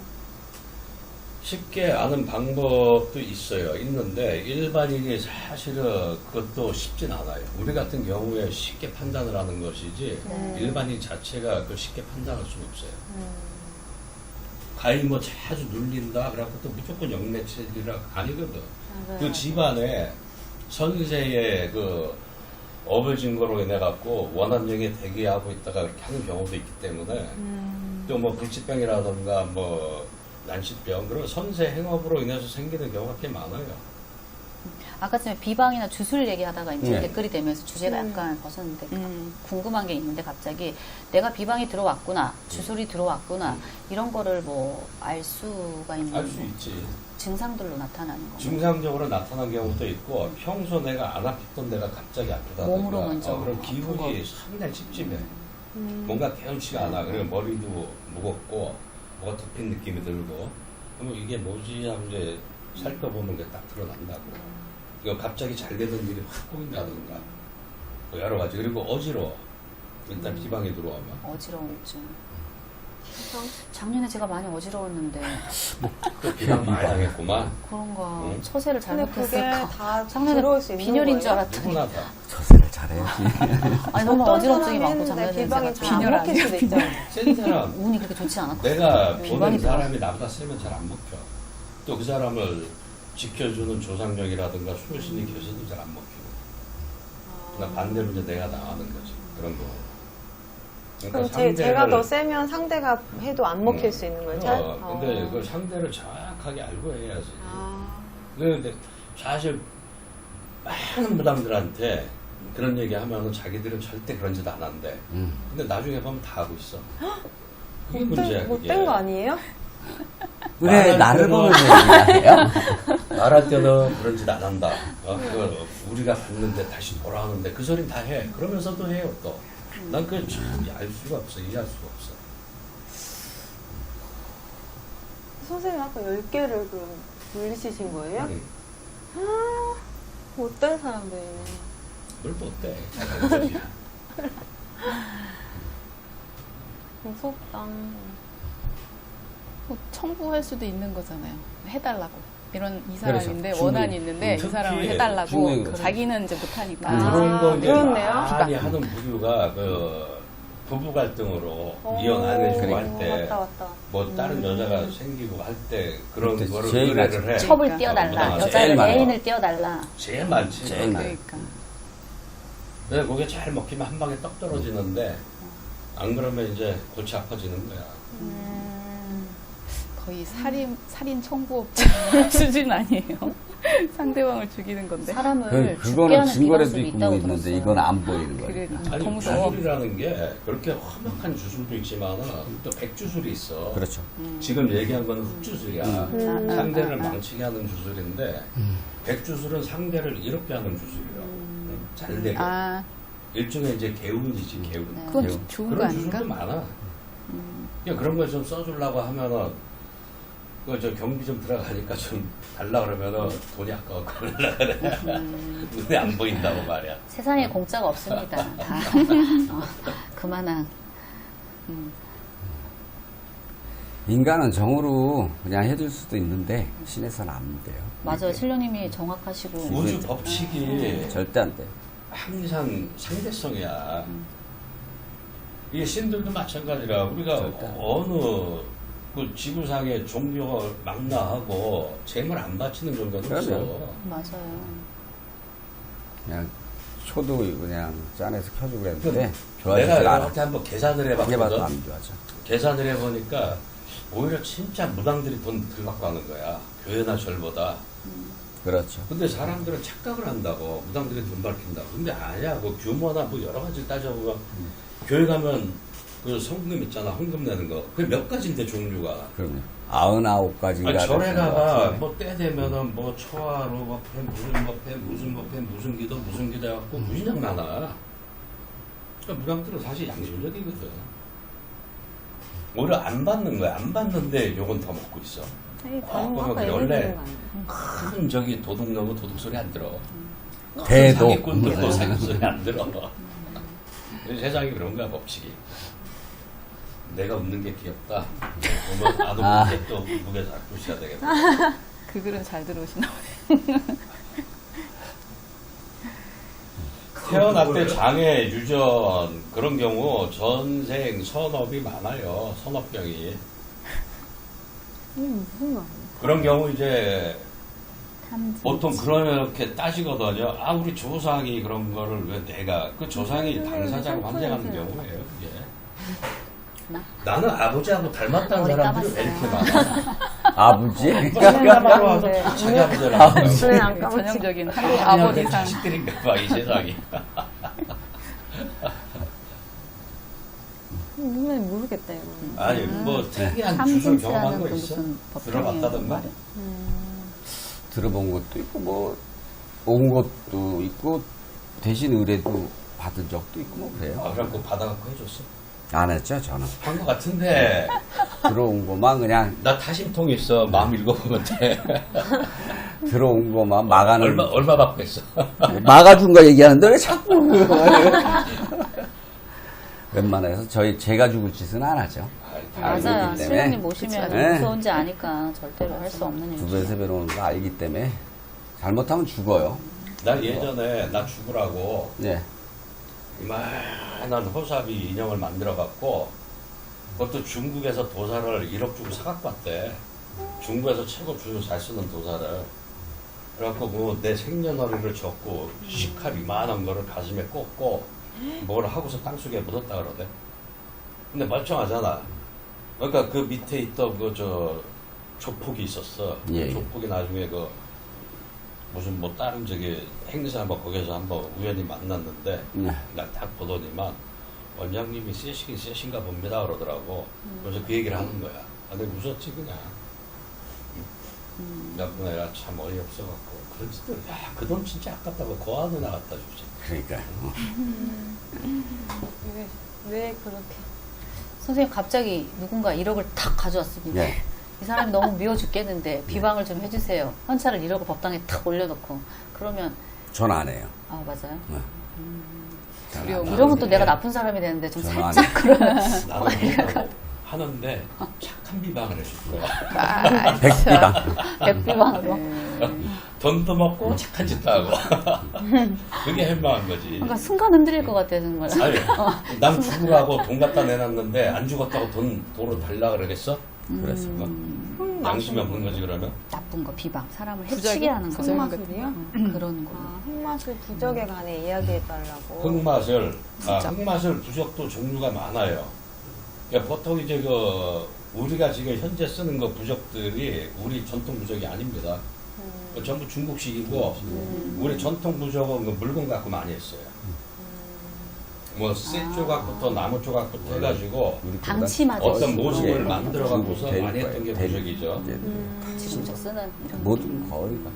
쉽게 아는 방법도 있어요. 있는데 일반인이 사실은 그것도 쉽진 않아요. 우리 같은 경우에 쉽게 판단을 하는 것이지 일반인 자체가 그걸 쉽게 판단할 수는 없어요. 가히 뭐 자주 눌린다 그래갖고 또 무조건 영매체질이라 아니거든. 맞아요. 그 집안에 선세의 그 업을 증거로 인해 갖고 원한령에 대기하고 있다가 그렇게 하는 경우도 있기 때문에 또 뭐 불치병이라든가 뭐 난치병 그런 선세 행업으로 인해서 생기는 경우가 꽤 많아요. 아까 전에 비방이나 주술 얘기하다가 이제 네. 댓글이 되면서 주제가 약간 벗었는데 궁금한 게 있는데 갑자기 내가 비방이 들어왔구나, 주술이 들어왔구나 이런 거를 뭐 알 수가 있는 알 수 있지. 증상들로 나타나는 거. 증상적으로 나타난 경우도 있고 평소 내가 안 아팠던 데가 갑자기 아프다든가 몸으로 먼저 그럼 아픈 기분이 상당히 찝찝해. 뭔가 개운치가 않아. 그리고 머리도 무겁고 뭐가 덮인 느낌이 들고 그러면 이게 뭐지 하고 이제 살펴보면 그게 딱 드러난다고. 이거 갑자기 잘 되던 일이 확 보인다든가 뭐 여러 가지. 그리고 어지러워. 일단 비방에 들어오면 어지러움증. 작년에 제가 많이 어지러웠는데 또 비방 많이 당했구만. 그런가 응. 처세를 근데 그게 잘못했을까. 다 작년에 들어올 수 있는 빈혈인 줄 거예요? 알았더니 누구나 다. 처세를 잘해야지. 아니 너무 어떤 어지럽증이 많고 사람이 작년에 했는데 비방이 제가 잘 빈혈 안 먹힐 수도 있죠. 센 사람 운이 그렇게 좋지 않았거든요. 내가 비방이 보는 들어왔어요. 사람이 나보다 세면 잘 안 먹혀. 또 그 사람을 지켜주는 조상력이라든가 수호신이 계셔도 잘 안 먹히고. 그러니까 반대로 이제 내가 나가는 거지. 그런 거. 그럼 제가 더 세면 상대가 해도 안 먹힐 수 있는 거예요? 잘? 근데 그 상대를 정확하게 알고 해야지. 아. 근데 사실 많은 무당들한테 그런 얘기 하면은 자기들은 절대 그런 짓 안 한대. 근데 나중에 보면 다 하고 있어. 그게 문제야, 그게. 못된 거 아니에요? 왜 말할 나를 때는- 보면서 얘기하세요? 말할 때는 그런 짓 안 한다. 그거 우리가 봤는데 다시 돌아오는데 그 소린 다 해. 그러면서도 해요, 또. 난 그걸 참 알 수가 없어. 이해할 수가 없어. 선생님 아까 10개를 그럼 물리치신 거예요? 아니, 못된 사람들이네. 뭘 또 어때? 잘하는 거지. 무섭다. 뭐 청구할 수도 있는 거잖아요. 해달라고. 이런 이 사람인데 그래서 원한이 충분히. 있는데 이 특히 사람을 해달라고 충분히 그렇죠. 자기는 이제 못하니까. 그런 거 이제 그렇네요. 많이 하는 부류가 그 부부 갈등으로 이혼 안 해주고 할 때 맞다, 맞다. 뭐 다른 여자가 생기고 할 때 그런 그때 거를 제일 의뢰를 많죠. 해. 첩을 띄워달라. 제일 여자를 많아. 애인을 띄워달라. 제일 많지. 제일 많아. 그러니까. 근데 그게 잘 먹히면 한 방에 떡 떨어지는데 안 그러면 이제 골치 아파지는 거야. 거의 살인 청부업 수준 아니에요. 상대방을 죽이는 건데. 사람을 죽게 그거는 하는 증거라도 비방술이 있고 있다고 있는데 들었어요. 이건 안 보이는 거예요. 그래, 아니 더 무서워. 주술이라는 게 그렇게 험악한 주술도 있지만은 또 백주술이 있어. 그렇죠. 지금 얘기한 거는 흑주술이야. 음. 상대를 망치게 하는 주술인데 백주술은 상대를 이롭게 하는 주술이야. 잘 되게. 아, 일종의 이제 개운이지 개운. 네. 그건 배우. 좋은 거 그런 아닌가? 주술도 많아. 그냥 그런 걸 좀 써주려고 하면은 그 저 경비 좀 들어가니까 좀 달라 그러면은 돈이 아까워 그러려 그래. 눈에 안 보인다고 말이야. 세상에 공짜가 없습니다. 다 그만한. 인간은 정으로 그냥 해줄 수도 있는데 신에서는 안 돼요. 맞아요. 신령님이 정확하시고. 우주 법칙이 절대 안 돼요. 항상 상대성이야. 이게 신들도 마찬가지라 우리가 어느 그 지구상의 종교가 망라하고 재물 안 바치는 종교도 없어. 그럼요. 맞아요. 그냥 초도 그냥 짠해서 켜주고 그랬는데 내가 좋아지질 않아. 이렇게 한번 계산을 크게 봐도 해봤거든. 안 좋아져. 계산을 해보니까 오히려 진짜 무당들이 돈 덜 갖고 하는 거야. 교회나 절보다. 그렇죠. 근데 사람들은 착각을 한다고 무당들이 돈 밝힌다고. 근데 아니야. 그 규모나 뭐 여러 가지 따져보면 교회 가면 그 성금 있잖아. 헌금 내는 거. 그게 몇 가지인데 종류가. 그럼요. 99가지인가. 아니, 절에 가봐. 뭐 때 되면은 뭐 초하루 법회 무슨 법회 무슨 기도 해갖고 무진장 많아. 그러니까 무당들은 사실 양심적이거든. 오히려 안 받는 거야. 안 받는데 요건 더 먹고 있어. 아까 그래, 얘기 원래 들은 거 아니에요? 큰 저기 도둑 넘어 도둑 소리 안 들어. 대도. 사기꾼들도 사기 소리 안 들어. 세상이 그런가 법칙이. 내가 웃는 게 귀엽다. 보면 안 웃는 게 또 무게 잡으셔야 되겠다. 그 글은 잘 들어오시나 보네. 태어날 때 장애, 유전 그런 경우 전생 선업이 많아요. 선업병이. 무슨 말이야? 그런 경우 이제 탐지. 보통 그렇게 따지거든요. 아 우리 조상이 그런 거를 왜 내가 그 조상이 당사자로 환생하는 경우예요. 이게. 나는 아버지하고 닮았다는 머리 사람들이 왜 이렇게 많아? 아버지? 바로 와서 자기 아버지를 눈은 안 감았지. 전형적인 한국 아버지 아버지상. 자식들인가 봐 이 세상이. 눈은 모르겠다 이거. 아니 뭐 특이한 주술 탐진치라는 경험한 거 그 있어? 무슨 법칙이 들어봤다던가? 말이에요. 들어본 것도 있고 뭐 온 것도 있고 대신 의뢰도 받은 적도 있고 뭐 그래요. 아 그래갖고 받아갖고 해줬어. 안 했죠 저는. 한 거 같은데 들어온 것만 그냥 나 타심통 있어. 마음 읽어보면 돼. 들어온 것만 막아는 얼마 받고 했어? 막아준 거 얘기하는데 왜 자꾸 웬만해서 제가 죽을 짓은 안 하죠. 알고 맞아요. 있기 때문에. 신령님 모시면 네. 무서운지 아니까 절대로 할 수 없는 두 일이죠. 배, 세 배로 오는 거 알기 때문에 잘못하면 죽어요. 나 예전에 나 죽으라고 네. 이만한 호사비 인형을 만들어갖고 그것도 중국에서 도사를 1억 주고 사갖고 왔대. 중국에서 최고 주로 잘 쓰는 도사를. 그래갖고 뭐 내 생년월일을 적고 식칼 이만한 거를 가슴에 꽂고 뭘 하고서 땅속에 묻었다 그러대. 근데 멀쩡하잖아. 그러니까 그 밑에 있던 그 조폭이 있었어. 예. 그 조폭이 나중에 그 무슨 뭐 다른 저기 행사 뭐 거기서 한번 우연히 만났는데 네. 나 딱 보더니만 원장님이 세시긴 세신가 봅니다 그러더라고. 그래서 그 얘기를 하는 거야. 근데 웃었지 그냥. 나쁜 애가 참 어이없어갖고 그런 짓들. 야, 그 돈 진짜 아깝다고 고아 누나 갖다 주지. 그러니까 왜 그렇게? 선생님 갑자기 누군가 1억을 탁 가져왔습니다. 네. 이 사람이 너무 미워 죽겠는데 비방을 좀 해주세요. 현찰을 1억을 법당에 탁 올려놓고 그러면 전 안 해요. 아 맞아요. 두려움. 이러면 또 내가 나쁜 사람이 되는데 좀 저는 안 살짝 그러면 나는 하는데 착한 비방을 해줄 거야. 아, 백비당. 백비방으로. 돈도 먹고 착한 짓도 하고. 그게 현명한 거지. 그러니까 순간 흔들릴 것 같아요 정말. 아니, 남 죽으라고 돈 갖다 내놨는데 안 죽었다고 돈으로 달라 그러겠어? 그래서 양심이 없는 거지 그러면? 나쁜 거 비방 사람을 부작용? 해치게 하는 거 부작용 흑마술이요? 그런 거. 아, 흑마술 부적에 관해 이야기해달라고. 흑마술 부적도 종류가 많아요. 그러니까 보통 이제 우리가 지금 현재 쓰는 거 부적들이 우리 전통 부적이 아닙니다. 전부 중국식이고 우리 전통 부적은 그 물건 갖고 많이 했어요. 뭐 쇠 조각부터 나무 조각부터 해가지고 방치마저 어떤 모습을 예. 만들어 갖고서 중국 많이 했던 게 대륙 부적이죠. 지금적 쓰는 이런 모든 거의가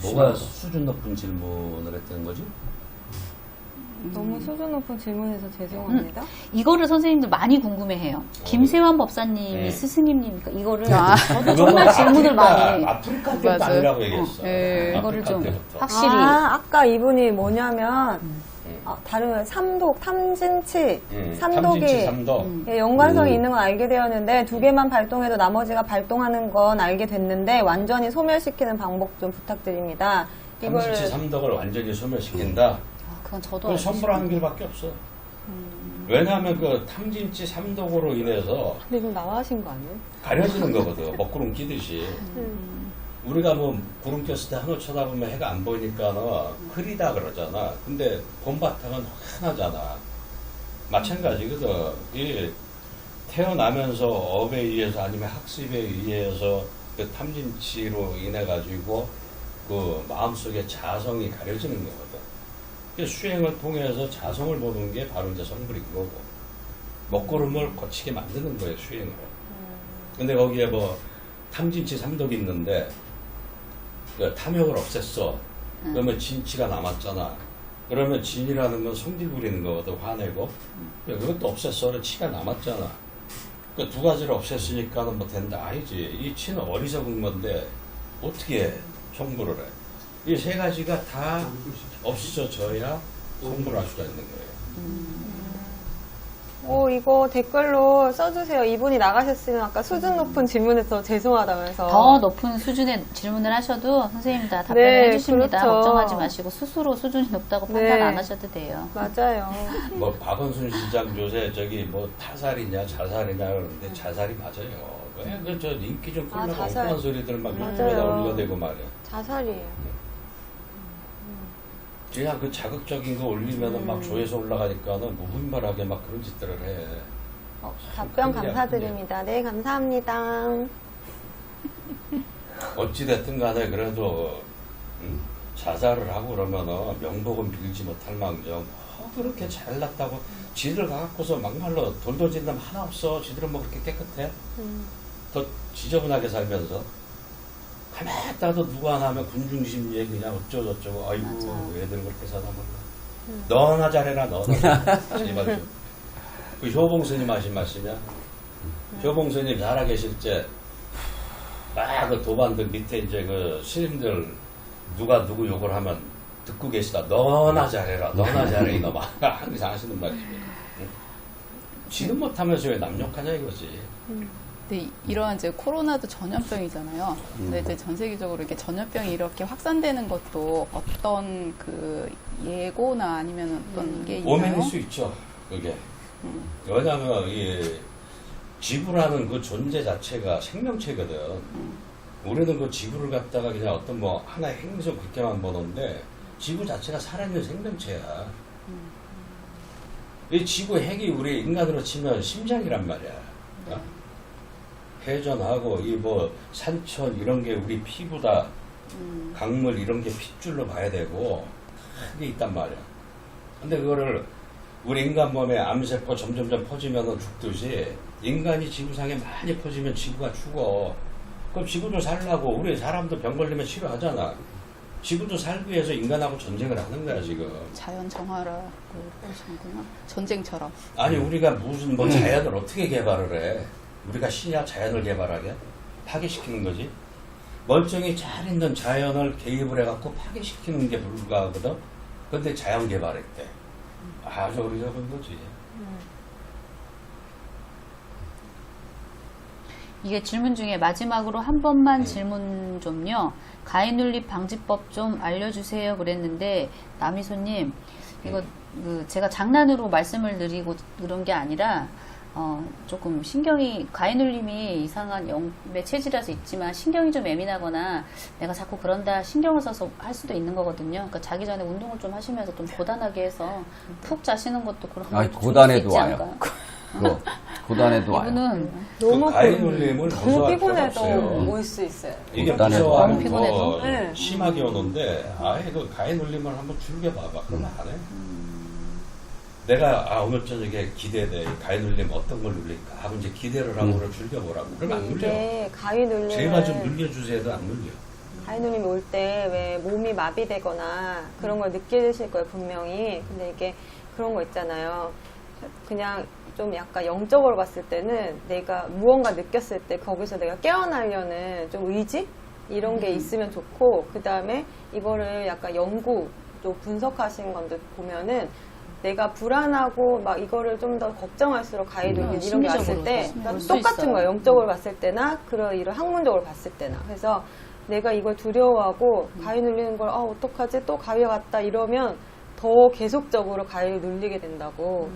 뭐가 수준 높은 질문을 했다는 거지? 너무 수준 높은 질문에서 죄송합니다. 이거를 선생님들 많이 궁금해해요. 김세환 법사님이 스승님이니까 이거를 저도 정말 질문을 많이 아프리카 때부터 맞아요. 아니라고 얘기했어. 이거를 좀 때부터. 확실히 아까 이분이 뭐냐면 다른 삼독, 탐진치, 삼독이 탐진치 삼독. 예, 연관성이 있는 건 알게 되었는데 두 개만 발동해도 나머지가 발동하는 건 알게 됐는데 완전히 소멸시키는 방법 좀 부탁드립니다. 탐진치 삼독을 완전히 소멸시킨다. 그건 저도 그건 알고 선불하는 길밖에 없어. 왜냐하면 그 탐진치 삼독으로 인해서 근데 이거 나와하신 거 아니에요? 가려지는 거거든. 먹구름 끼듯이. 우리가 뭐 구름 꼈을 때 하늘 쳐다보면 해가 안 보이니까는 흐리다 그러잖아. 근데 봄바탕은 환하잖아. 마찬가지거든. 이 태어나면서 업에 의해서 아니면 학습에 의해서 그 탐진치로 인해 가지고 그 마음속에 자성이 가려지는 거거든. 그 수행을 통해서 자성을 보는 게 바로 이제 성불인 거고 먹구름을 거치게 만드는 거예요, 수행으로. 근데 거기에 뭐 탐진치 삼독이 있는데 그 탐욕을 없앴어. 그러면 진치가 남았잖아. 그러면 진이라는 건 성질 부리는 거거든, 화내고. 그것도 없앴어. 그래, 치가 남았잖아. 그 두 가지를 없앴으니까는 뭐 된다. 아니지. 이 치는 어리석은 건데 어떻게 성불을 해? 이 세 가지가 다 없어져야 성불할 수가 있는 거예요. 이거 댓글로 써주세요. 이분이 나가셨으면 아까 수준 높은 질문에서 죄송하다면서. 더 높은 수준의 질문을 하셔도 선생님 다 답변을 네, 해주십니다. 그렇죠. 걱정하지 마시고 스스로 수준이 높다고 판단 네. 안 하셔도 돼요. 맞아요. 뭐 박원순 시장 요새 저기 뭐 타살이냐 자살이냐 그러는데 자살이 맞아요. 그저 인기 좀 끌려고 자살. 엉뚱한 소리들 막 맞아요. 유튜브에다 올려대고 말이야. 자살이에요. 그냥 그 자극적인 거 올리면은 막 조회수 올라가니까는 무분별하게 막 그런 짓들을 해. 답변 큰일이야, 감사드립니다. 네, 감사합니다. 어찌됐든 간에 그래도 자살을 하고 그러면은 명복은 빌지 못할 망정 그렇게 잘났다고 지들 가갖고서 막말로 돌돌 진다면 하나 없어. 지들은 뭐 그렇게 깨끗해? 더 지저분하게 살면서 가만히 따도 누구 하나 하면 군중심리에 그냥 어쩌고저쩌고 아이고 애들 그렇게 사나 몰라. 너나 잘해라 너나 제발 좀. 그 효봉스님 하신 말씀이야. 효봉스님 살아계실 때 막 그 도반들 밑에 이제 그 스님들 누가 누구 욕을 하면 듣고 계시다. 너나 잘해라. 너나 잘해 이놈아. 항상 하시는 말씀이에요. 지금 못하면서 왜 남 욕하냐 이거지. 근데 이러한 이제 코로나도 전염병이잖아요. 근데 이제 전 세계적으로 이렇게 전염병이 이렇게 확산되는 것도 어떤 그 예고나 아니면 어떤 게 있나요? 오명일 수 있죠. 그게. 왜냐하면 이 지구라는 그 존재 자체가 생명체거든. 우리는 그 지구를 갖다가 그냥 어떤 뭐 하나의 행성 그렇게만 보는데 지구 자체가 살아있는 생명체야. 이 지구 핵이 우리 인간으로 치면 심장이란 말이야. 어? 회전하고 이 뭐 산천 이런 게 우리 피부다. 강물 이런 게 핏줄로 봐야 되고 크게 있단 말이야. 근데 그거를 우리 인간 몸에 암세포 점점점 퍼지면 죽듯이 인간이 지구상에 많이 퍼지면 지구가 죽어. 그럼 지구도 살라고 우리 사람도 병 걸리면 싫어하잖아. 지구도 살기 위해서 인간하고 전쟁을 하는 거야 지금. 자연 정화라고 보시는구나. 전쟁처럼. 아니 우리가 무슨 뭐 자연을 어떻게 개발을 해? 우리가 신이야 자연을 개발하게? 파괴시키는 거지. 멀쩡히 잘 있는 자연을 개입을 해갖고 파괴시키는 게 불가하거든. 근데 자연 개발했대. 아주 어리석은 거지. 이게 질문 중에 마지막으로 한 번만 질문 좀요. 가해눌립 방지법 좀 알려주세요 그랬는데 남희소님 이거 그 제가 장난으로 말씀을 드리고 그런 게 아니라 조금 신경이 가해눌림이 이상한 영매 체질이라서 있지만 신경이 좀 예민하거나 내가 자꾸 그런다 신경을 써서 할 수도 있는 거거든요. 그러니까 자기 전에 운동을 좀 하시면서 좀 고단하게 해서 푹 자시는 것도 그런 아니, 것도 고단해도 좋을 수 있지 와요. 않을까요? 그거 고단해도 와요. 이분은 너무 그 가해눌림을 너무 무서워할 필요가 피곤해도 없어요. 올 수 있어요. 이게 고단해도 무서워하면 너무 피곤해도? 더 네. 심하게 오는데 아예 그 가해눌림을 한번 즐겨봐봐. 그러면 안 해. 내가 오늘 저녁에 기대돼. 가해눌림 어떤 걸 눌릴까 하고 이제 기대를 하고 그걸 즐겨보라고. 그러면 안 눌려. 이게 가위 눌리는 제발 좀 눌려주세요. 안 눌려. 가인우님이 올 때 왜 몸이 마비되거나 그런 걸 느끼실 거예요, 분명히. 근데 이게 그런 거 있잖아요. 그냥 좀 약간 영적으로 봤을 때는 내가 무언가 느꼈을 때 거기서 내가 깨어나려는 좀 의지? 이런 게 있으면 좋고, 그 다음에 이거를 약간 연구, 또 분석하신 건데 보면은 내가 불안하고 막 이거를 좀 더 걱정할수록 가이드는 이런 게 왔을 때 심리적으로 똑같은 있어요. 거예요. 영적으로 봤을 때나 이런 학문적으로 봤을 때나. 그래서 내가 이걸 두려워하고 가위 눌리는 걸 어떡하지? 또 가위가 왔다 이러면 더 계속적으로 가위를 눌리게 된다고.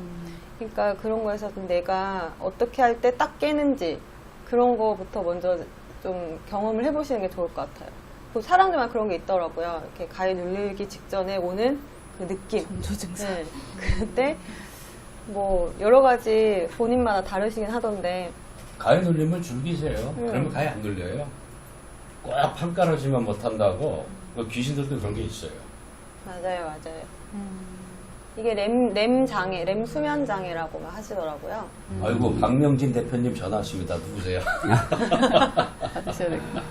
그러니까 그런 거에서 좀 내가 어떻게 할 때 딱 깨는지 그런 거부터 먼저 좀 경험을 해보시는 게 좋을 것 같아요. 그 사람들만 그런 게 있더라고요. 이렇게 가위 눌리기 직전에 오는 그 느낌. 전조 증상. 네. 그때 뭐 여러 가지 본인마다 다르시긴 하던데. 가위 눌리면 즐기세요. 그러면 가위 안 눌려요. 꼭 판 깔아주면 못한다고. 그 귀신들도 그런 게 있어요. 맞아요, 맞아요. 이게 렘 장애, 렘 수면 장애라고 막 하시더라고요. 아이고, 박명진 대표님 전화하십니다. 누구세요? 받으셔야 되겠다.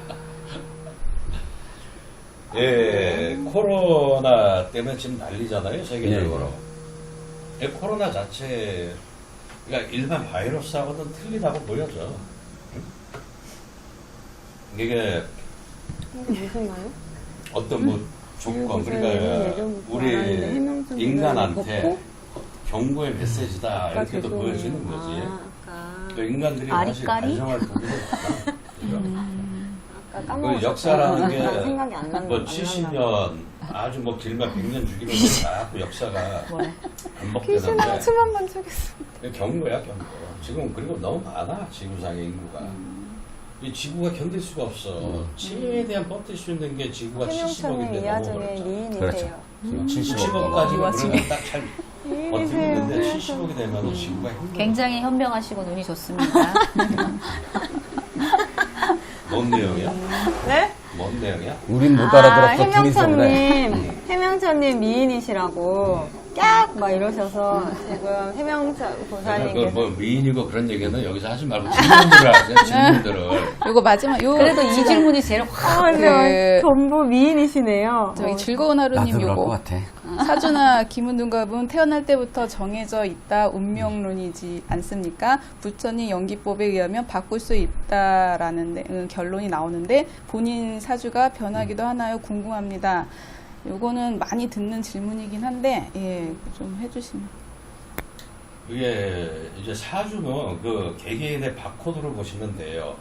예, 코로나 때문에 지금 난리잖아요, 세계적으로. 예, 코로나 자체, 그러니까 일반 바이러스하고는 틀리다고 보여져. 이게 무슨 말이요? 어떤 뭐 조건, 그러니까 우리 인간한테 경고의 메시지다, 이렇게도 보여지는 거지. 또 인간들이 사실 아리까리? 반성할 부분이 많아. 아까 그 까먹었어요. 역사라는 게 생각이 안 난다. 뭐 70년 아주 뭐 길면 100년 주기로 자꾸 역사가 반복되는데 춤한번 추겠습니다. 경고야 경고. 지금 그리고 너무 많아 지구상의 인구가. 이 지구가 견딜 수가 없어. 최대한 버틸 수 있는 게 지구가 해명천의 70억인데 이하 너무 중에 어렵잖아. 미인이세요. 그렇죠. 70억까지는 그러면 딱잘 버티고 미인이세요. 있는데 70억이 되면 지구가 힘들어. 굉장히 현명하시고 눈이 좋습니다. 뭔 내용이야? 네? 뭔 내용이야? 우린 못 알아들었어. 둘이서 그래. 해명천님 미인이시라고 깍! 막 이러셔서 지금 해명천 그 보살님께서 뭐 미인이고 그런 얘기는 여기서 하지 말고 질문들을 하세요. 질문들을. 요거 마지막 요 그래도 이 질문이 제일 확 근데 전부 미인이시네요. 저희 즐거운 하루님 나도 그럴 것 요거 같아. 사주나 기문둔갑은 태어날 때부터 정해져 있다 운명론이지 않습니까? 부처님 연기법에 의하면 바꿀 수 있다라는 결론이 나오는데 본인 사주가 변하기도 하나요? 궁금합니다. 요거는 많이 듣는 질문이긴 한데 예, 좀 해주시면. 이게 이제 사주는 그 개개인의 바코드로 보시면 돼요.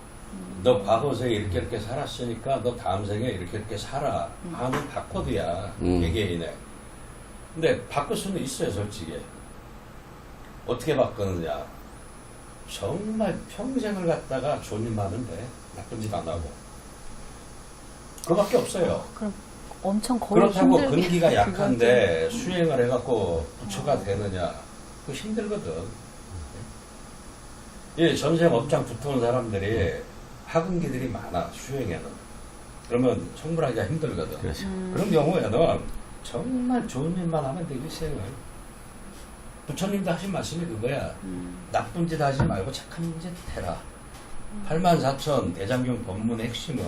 너 과거 생에 이렇게 살았으니까 너 다음 생에 이렇게 살아 하는 바코드야. 개개인의. 근데 바꿀 수는 있어요, 솔직히. 어떻게 바꾸느냐. 정말 평생을 갖다가 좋은 일만 하는데 나쁜 짓 안 하고. 그거밖에 없어요. 그럼 엄청 거의 그렇다고 힘들게 근기가 약한데 수행을 해갖고 부처가 되느냐. 그거 힘들거든. 예, 전생 업장 붙어온 사람들이 학은기들이 많아, 수행에는. 그러면 청불하기가 힘들거든. 그렇죠. 그런 경우에는 정말 좋은 일만 하면 되기 시행을. 부처님도 하신 말씀이 그거야. 나쁜 짓 하지 말고 착한 짓 해라. 84,000 대장경 법문의 핵심은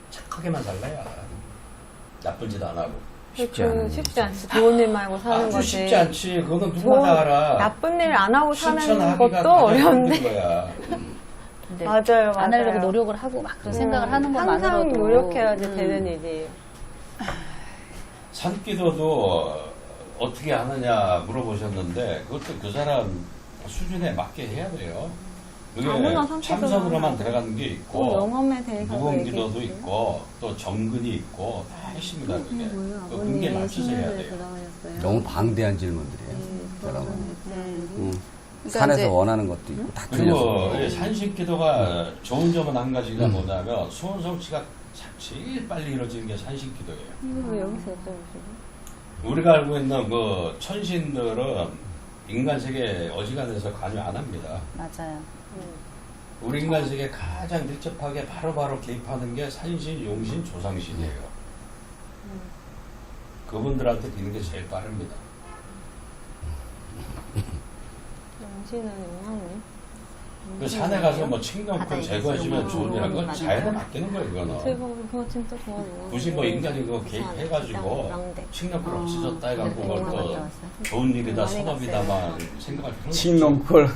착하게만 살라야. 나쁜 짓 안 하고. 쉽지 않은 쉽지 않지. 좋은 일 말고 사는 아주 거지. 쉽지 않지. 그거는 누구나 다 알아. 나쁜 일 안 하고 사는 실천하기가 것도 가장 어려운데. 힘든 거야. 근데 맞아요, 안 하려고 맞아요. 노력을 하고 막 그런 생각을 하는 것만으로도 항상 노력해야지 되는 일이에요. 산기도도 어떻게 하느냐 물어보셨는데 그것도 그 사람 수준에 맞게 해야 돼요. 그게 아무나 산기도는 참선으로만 하면 들어가는 게 그 있고 영험에 대해서 무공기도도 있고 또 정근이 있고 다 있습니다. 그게 그 근기에 맞춰서 해야 돼요. 너무 방대한 질문들이에요. 사람은. 그러니까 산에서 이제 원하는 것도 있고 다 그리고 틀려서. 이 산신기도가 좋은 점은 한 가지가 뭐냐면 소원성취가 제일 빨리 이루어지는 게 산신기도예요. 왜 여기서 여쭤보시고? 우리가 알고 있는 그 천신들은 인간 세계에 어지간해서 관여 안 합니다. 맞아요. 우리 인간 세계에 가장 밀접하게 바로바로 개입하는 게 산신, 용신, 조상신이에요. 그분들한테 비는 게 제일 빠릅니다. 영신은 용왕님? 그 산에 가서 뭐 칡농풀 바다에 제거해주면 있어요. 좋은 일한 건 맞아요. 자연에 맡기는 거예요, 이거는. 제가 그거 진짜 좋아해요. 굳이 뭐 인간이 그거 개입해가지고 칡농풀 없어졌다 해갖고 네, 그걸 또 맞아요. 좋은 일이다, 많이 선업이다만 생각할 필요는 없죠. 칡농풀.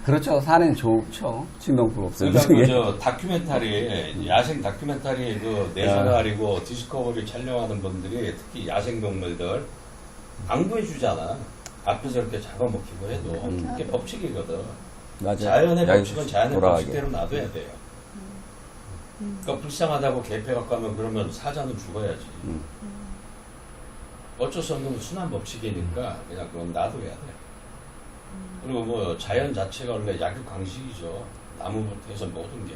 그렇죠. 산엔 좋죠. 칡농풀 없어요. 그러니까 그저 다큐멘터리 야생 다큐멘터리 그 내셔널이고 디스커버리 촬영하는 분들이 특히 야생 동물들 안 구해주잖아. 앞에서 이렇게 잡아먹히고 해도 그게 법칙이거든. 맞아요. 자연의 야, 법칙은 자연의 돌아가게. 법칙대로 놔둬야 돼요. 그러니까 불쌍하다고 개패 갖고 하면 그러면 사자는 죽어야지. 어쩔 수 없는 순환 법칙이니까 그냥 그건 놔둬야 돼. 그리고 뭐 자연 자체가 원래 약육강식이죠. 나무부터 해서 모든 게.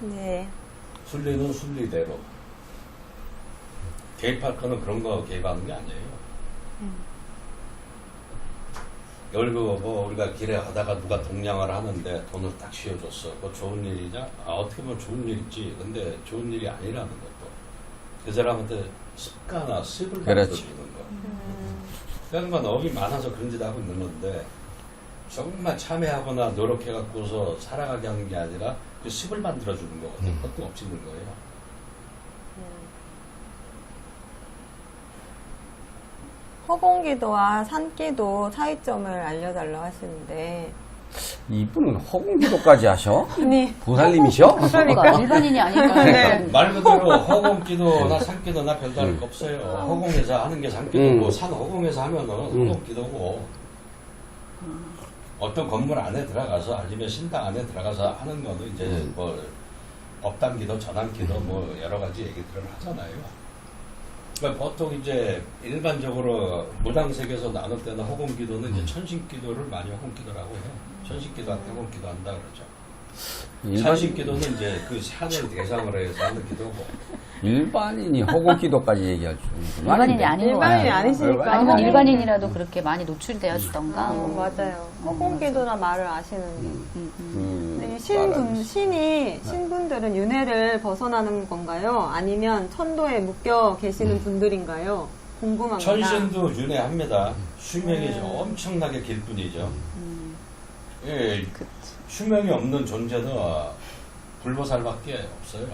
네. 순리는 순리대로. 개입할 거는 그런 거 개입하는 게 아니에요. 결국 뭐 우리가 길에 가다가 누가 동냥을 하는데 돈을 딱 씌워줬어. 그거 좋은 일이냐? 아, 어떻게 보면 좋은 일이지. 근데 좋은 일이 아니라는 것도. 그 사람한테 습관화, 습을 그렇지. 만들어주는 거. 그런 건 업이 많아서 그런 짓 하고 있는 건데 정말 참여하거나 노력해갖고서 살아가게 하는 게 아니라 그 습을 만들어주는 거거든. 그것도 없지는 거예요. 허공기도와 산기도 차이점을 알려달라고 하시는데. 이분은 허공기도까지 하셔? 아니, 보살님이셔? 그러니까 일반인이 아니니까. 네. 말 그대로 허공기도나 산기도나 별다를 거 없어요. 허공에서 하는 게 산기도고 산 허공에서 하면은 허공기도고 어떤 건물 안에 들어가서 아니면 신당 안에 들어가서 하는 거는 이제 뭐 업당기도, 전환기도 뭐 여러 가지 얘기들을 하잖아요. 그러니까 보통 이제 일반적으로 무당색에서 나눌 때는 허공기도는 이제 천신기도를 많이 허공기도라고 해요. 천신기도한테 허공기도 한다 그러죠. 산신기도는 이제 그 산을 대상으로 해서 하는 기도고. 일반인이 허공기도까지 얘기할 줄은 일반인이 아닌 거 일반인이 같아요. 아니시니까. 아니면 일반인이라도 그렇게 많이 노출되어 주던가. 맞아요. 허공기도나 말을 아시는. 네, 신분들은 윤회를 벗어나는 건가요? 아니면 천도에 묶여 계시는 분들인가요? 궁금합니다. 천신도 윤회합니다. 수명이 엄청나게 길 뿐이죠. 예, 수명이 없는 존재는 불보살밖에 없어요.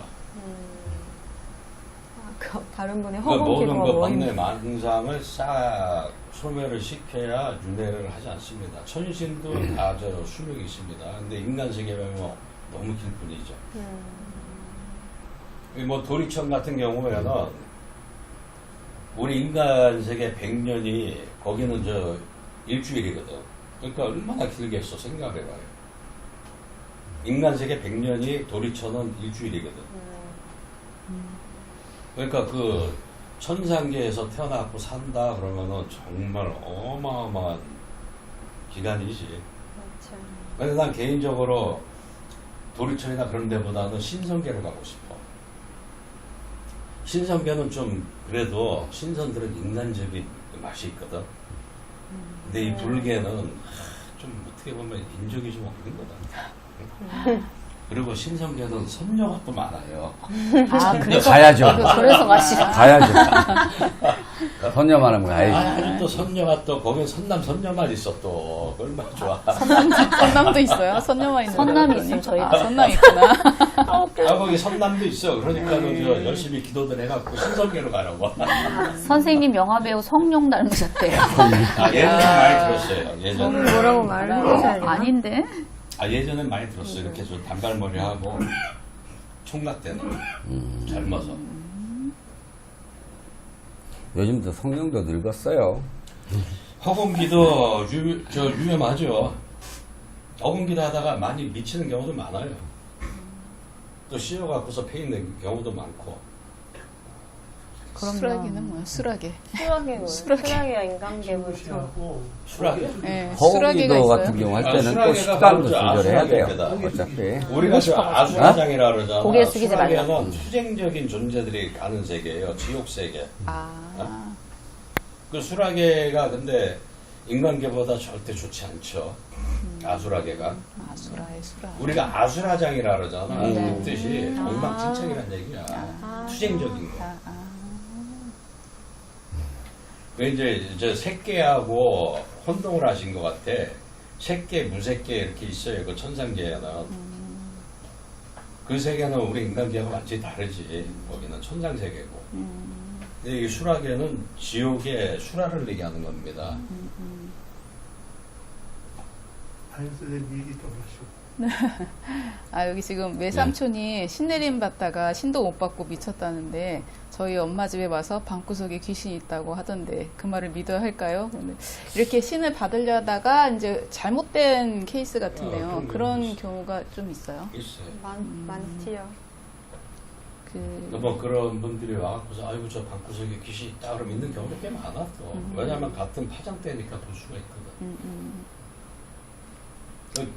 다른 분의 그 모든 허공기도와 그 모임. 번뇌 망상을 싹 소멸을 시켜야 윤회를 하지 않습니다. 천신도 다 저 수명이 있습니다. 근데 인간 세계는 뭐 너무 길 뿐이죠. 뭐 도리천 같은 경우에는 우리 인간 세계 100년이 거기는 저 일주일이거든. 그러니까 얼마나 길겠어 생각해봐요. 인간 세계 100년이 도리천은 일주일이거든. 그러니까 그 천상계에서 태어나고 산다 그러면은 정말 어마어마한 기간이지. 그렇죠. 근데 난 개인적으로 도리천이나 그런 데보다는 신성계로 가고 싶어. 신성계는 좀 그래도 신선들은 인간적인 맛이 있거든. 근데 이 불계는 좀 어떻게 보면 인적이 좀 없는 거다. 그리고 신성계는 선녀가 또 많아요. 아, 그래서 가야죠. 그래서 가시. 가야죠. 선녀만 하면 가야지. 아주 또 선녀가 또 거기 선남 선녀만 있어 또 얼마나 좋아. 선남도 있어요? 선녀만 있는 선남이 거군요. 있어요, 저희도. 아, 선남 있구나. 아 거기 선남도 있어. 그러니까는 저 열심히 기도들 해갖고 신성계로 가라고. 선생님 영화배우 성룡 닮으셨대요. 아 예전에 많이 들었어요. 예전에. 뭐라고 말을 해주셔야 되나? 아닌데? 아 예전에 많이 들었어요. 이렇게 좀 단발머리 하고 총각대는 젊어서. 요즘도 성령도 늙었어요. 허공기도 유명하죠. 허공기도 하다가 많이 미치는 경우도 많아요. 또 씌워갖고서 패 있는 경우도 많고. 수라기는 뭐야? 수라기. 수락이 뭐예요? 수락이야 인간계물. 수락이. 네, 수라기가 허공기도 있어요. 같은 경우 할 아, 때는 또 수라기가 식단도 바로 조절해야 돼요. 아수라기입니다. 어차피. 우리가 저 아수라장이라 그러잖아. 고개 숙이지 말라고. 수라기는 투쟁적인 존재들이 가는 세계예요. 지옥 세계. 아, 그 수라계가 근데 인간계보다 절대 좋지 않죠. 아수라계가. 아수라의 수라. 우리가 아수라장이라 그러잖아. 네. 그 뜻이 엉망진창이란 얘기야. 투쟁적인 거. 그 이제 저 새끼하고 혼동을 하신 것 같아. 새끼, 무새끼 이렇게 있어요. 그 천상계에는. 그 세계는 우리 인간계하고 완전히 다르지. 거기는 천상세계고. 근데 이 수라계는 지옥의 수라를 얘기하는 겁니다. 한수의 미리 떠나시고. 아, 여기 지금 외삼촌이 신내림 받다가 신도 못 받고 미쳤다는데 저희 엄마 집에 와서 방구석에 귀신이 있다고 하던데 그 말을 믿어야 할까요? 근데 이렇게 신을 받으려다가 이제 잘못된 케이스 같은데요. 그런 그런 경우가 좀 있어요. 있어요. 많지요. 뭐 그런 분들이 와갖고서 아이고 저 방구석에 귀신이 있다 그러면 있는 경우도 꽤 많아 또. 왜냐면 같은 파장대니까 볼 수가 있거든. 그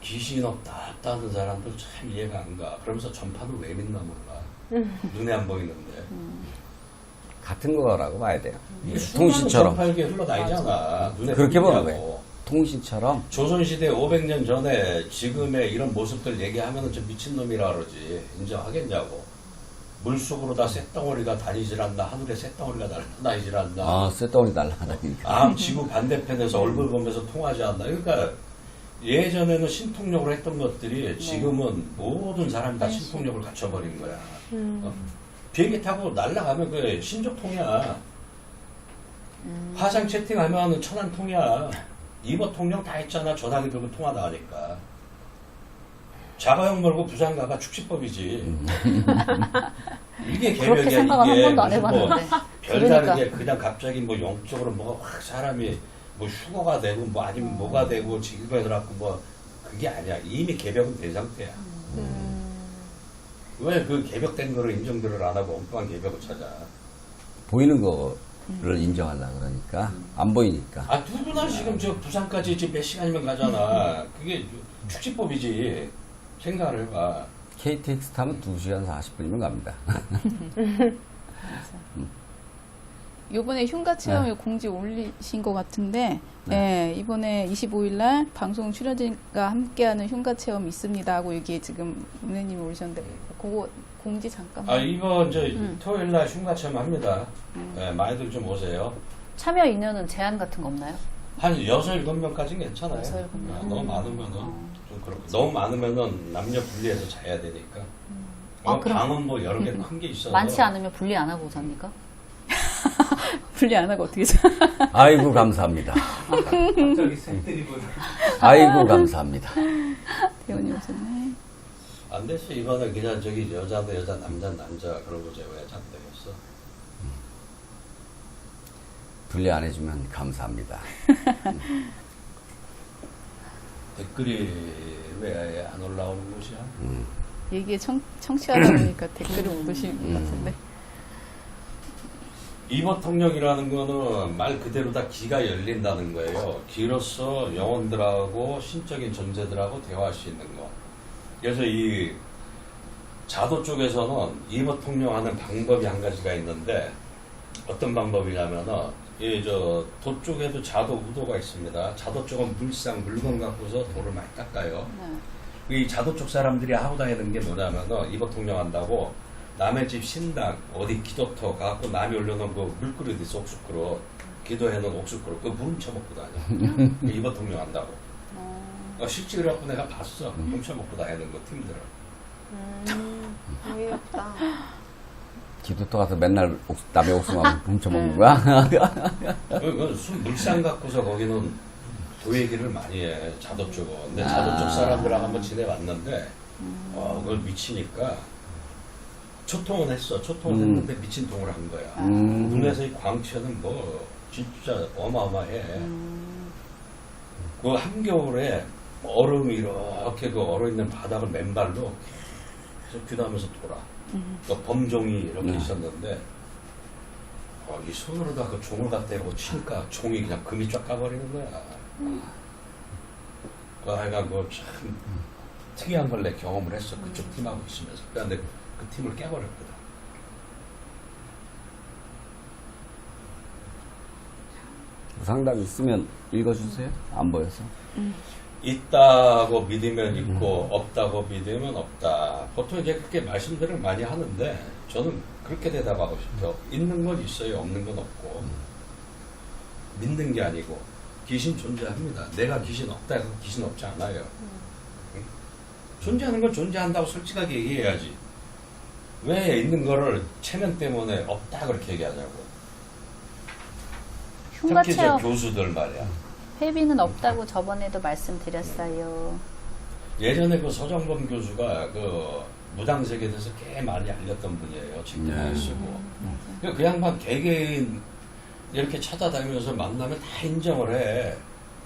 귀신 없다 하는 사람들 참 이해가 안 가. 그러면서 전파를 왜 믿나 몰라. 눈에 안 보이는데. 같은 거라고 봐야 돼요. 수많은 통신처럼. 전파력이 흘러다니잖아. 눈에 그렇게 보는 보이냐고. 거예요. 통신처럼. 조선시대 500년 전에 지금의 이런 모습들 얘기하면 저 미친놈이라 그러지. 인정하겠냐고. 물속으로 다 쇳덩어리가 다니질 않나. 하늘에 쇳덩어리가 날아다니질 않나. 아, 쇳덩어리 날라다니까. 지구 반대편에서 얼굴 보면서 통하지 않나. 그러니까 예전에는 신통력으로 했던 것들이 지금은 모든 사람이 다 신통력을 갖춰버린 거야. 비행기 타고 날아가면 그 신족통이야. 화상 채팅하면 천안통이야. 이버 통령 다 했잖아. 전화기 들고 통하다 하니까. 자가용 몰고 부산 가가 축지법이지. 이게 그렇게 개벽이야. 생각은 한 이게 번도 안 무슨 뭐 해봤는데. 별다르게 그냥 갑자기 뭐 영적으로 뭐가 확 사람이 뭐 휴거가 되고 뭐 아니면 뭐가 되고 지구가 들어갖고 뭐 그게 아니야. 이미 개벽은 된 상태야. 왜 그 개벽된 거를 인정들을 안 하고 엉뚱한 개벽을 찾아? 보이는 거를 인정하려고 그러니까. 안 보이니까. 아 누구나 지금 저 부산까지 지금 몇 시간이면 가잖아. 그게 축지법이지. 생각을 해봐. KTX 타면 2시간 40분이면 갑니다. 요번에 흉가 체험 공지 올리신 것 같은데, 네, 이번에 25일날 방송 출연진과 함께하는 흉가 체험 있습니다 하고 여기 지금 은혜님이 올리셨는데, 그거 공지 잠깐만. 이번 저 토요일 날 흉가 체험 합니다. 네, 많이들 좀 오세요. 참여 인원은 제한 같은 거 없나요? 한 6-7명까지는 괜찮아요. 6, 7명. 너무 많으면은 좀 그렇고 너무 많으면은 남녀 분리해서 자야 되니까. 그럼- 방은 뭐 여러 개 큰 게 있어서 많지 않으면 분리 안 하고 잡니까? 분리 안 하고 어떻게 자? 아이고, 감사합니다. 갑자기 색들이보다. 아이고, 감사합니다. 대원이 오셨네. 안 됐어. 이번에 그냥 저기 여자도 여자, 남자 남자 그러고 제가 왜 안 되겠어? 분리 안 해주면 감사합니다. 댓글이 왜 안 올라오는 것이야? 얘기에 청취하다 보니까 댓글을 못 오신 것 같은데. 이버통령이라는 거는 말 그대로 다 기가 열린다는 거예요. 기로서 영혼들하고 신적인 존재들하고 대화할 수 있는 거. 그래서 이 자도 쪽에서는 이버통령하는 방법이 한 가지가 있는데 어떤 방법이냐면은 도 쪽에도 자도 우도가 있습니다. 자도 쪽은 물건 갖고서 도를 많이 닦아요. 이 자도 쪽 사람들이 하고 다니는 게 뭐냐면은 이버통령 한다고 남의 집 신당 어디 기도터 가갖고 남이 올려놓은 그 물그릇 있어 옥수그릇 기도해놓은 옥수그릇 그거 물 훔쳐먹고 다녀. 이버통령 한다고. 실제 그래갖고 내가 봤어. 훔쳐먹고 다니는 거 팀들을. 어이없다. 기도터 가서 맨날 남의 옥수만 훔쳐먹는 거야? 그 물상 갖고서 거기는 도 얘기를 많이 해. 자도 쪽은. 근데 자도 쪽 사람들하고 한번 지내봤는데 그걸 미치니까 초통은 했어. 초통은 했는데 미친 통을 한 거야. 눈에서 이 광채는 뭐 진짜 어마어마해. 그 한겨울에 얼음이 이렇게 그 얼어있는 바닥을 맨발로 계속 귀담하면서 돌아. 그 범종이 이렇게 있었는데 이 손으로다 그 종을 갖다 대고 치니까 종이 그냥 금이 쫙 까버리는 거야. 하여간 참 특이한 걸 내 경험을 했어. 그쪽 팀하고 있으면서. 그런데 그 팀을 깨버렸거든. 상담 있으면 읽어주세요. 안 보여서. 있다고 믿으면 있고 없다고 믿으면 없다. 보통 이제 그렇게 말씀들을 많이 하는데 저는 그렇게 대답하고 싶죠. 있는 건 있어요. 없는 건 없고. 믿는 게 아니고 귀신 존재합니다. 내가 귀신 없다 해서 귀신 없지 않아요. 응? 존재하는 건 존재한다고 솔직하게 얘기해야지. 왜 있는 거를 체면 때문에 없다 그렇게 얘기하냐고. 흉가 특히 저 체험 교수들 말이야. 회비는 없다고 저번에도 말씀드렸어요. 예전에 그 서정범 교수가 그 무당세계에 대해서 꽤 많이 알렸던 분이에요. 책도 많이 쓰고. 그 양반 개개인 이렇게 찾아다니면서 만나면 다 인정을 해.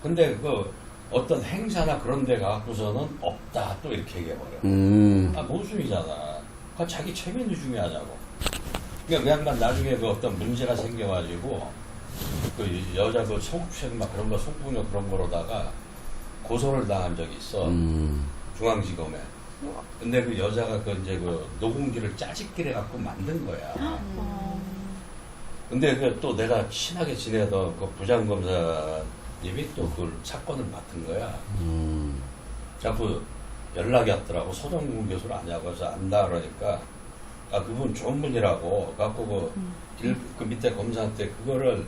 근데 그 어떤 행사나 그런 데 가고서는 없다 또 이렇게 얘기해버려. 아, 모순이잖아. 그 자기 체면이 중요하냐고. 그러니까 그 양반 나중에 그 어떤 문제가 생겨가지고 그 여자 그 성추행 막 그런 거 성폭력 그런 거로다가 고소를 당한 적이 있어. 중앙지검에. 근데 그 여자가 그 이제 그 녹음기를 짜집기를 갖고 만든 거야. 근데 그 또 내가 친하게 지내던 그 부장검사님이 또 그 사건을 맡은 거야. 자꾸 연락이 왔더라고. 서정문 교수를 아냐고 해서 안다 그러니까 아 그분 좋은 분이라고 갖고 그 밑에 검사한테 그거를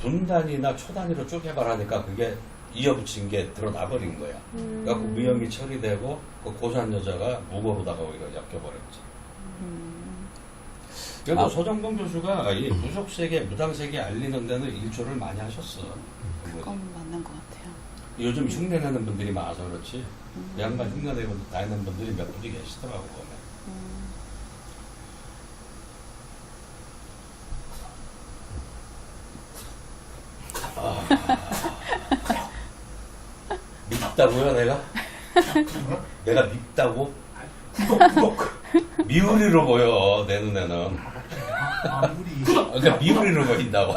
분단위나 초단위로 쪼개봐라니까 그게 이어붙인 게 드러나 버린 거야. 그래갖고 무혐의 처리되고 그 고소한 여자가 무고로다가 오히려 엮여버렸지. 그래도 서정범 교수가 이 무속세계, 무당세계 알리는 데는 일조를 많이 하셨어. 그건 맞는 것 같아요. 요즘 흉내내는 분들이 많아서 그렇지. 양반 흉내내고 다니는 분들이 몇 분이 계시더라고. 보면. 밉다고요, 내가? 내가 밉다고? 미우리로 보여, 내 눈에는. 아무리 그러니까 미우리로 보인다고.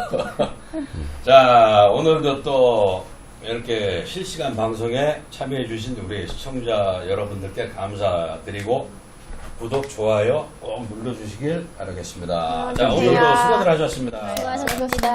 자, 오늘도 또 이렇게 실시간 방송에 참여해주신 우리 시청자 여러분들께 감사드리고 구독, 좋아요 꼭 눌러주시길 바라겠습니다. 자, 오늘도 수고들 하셨습니다. 수고하셨습니다.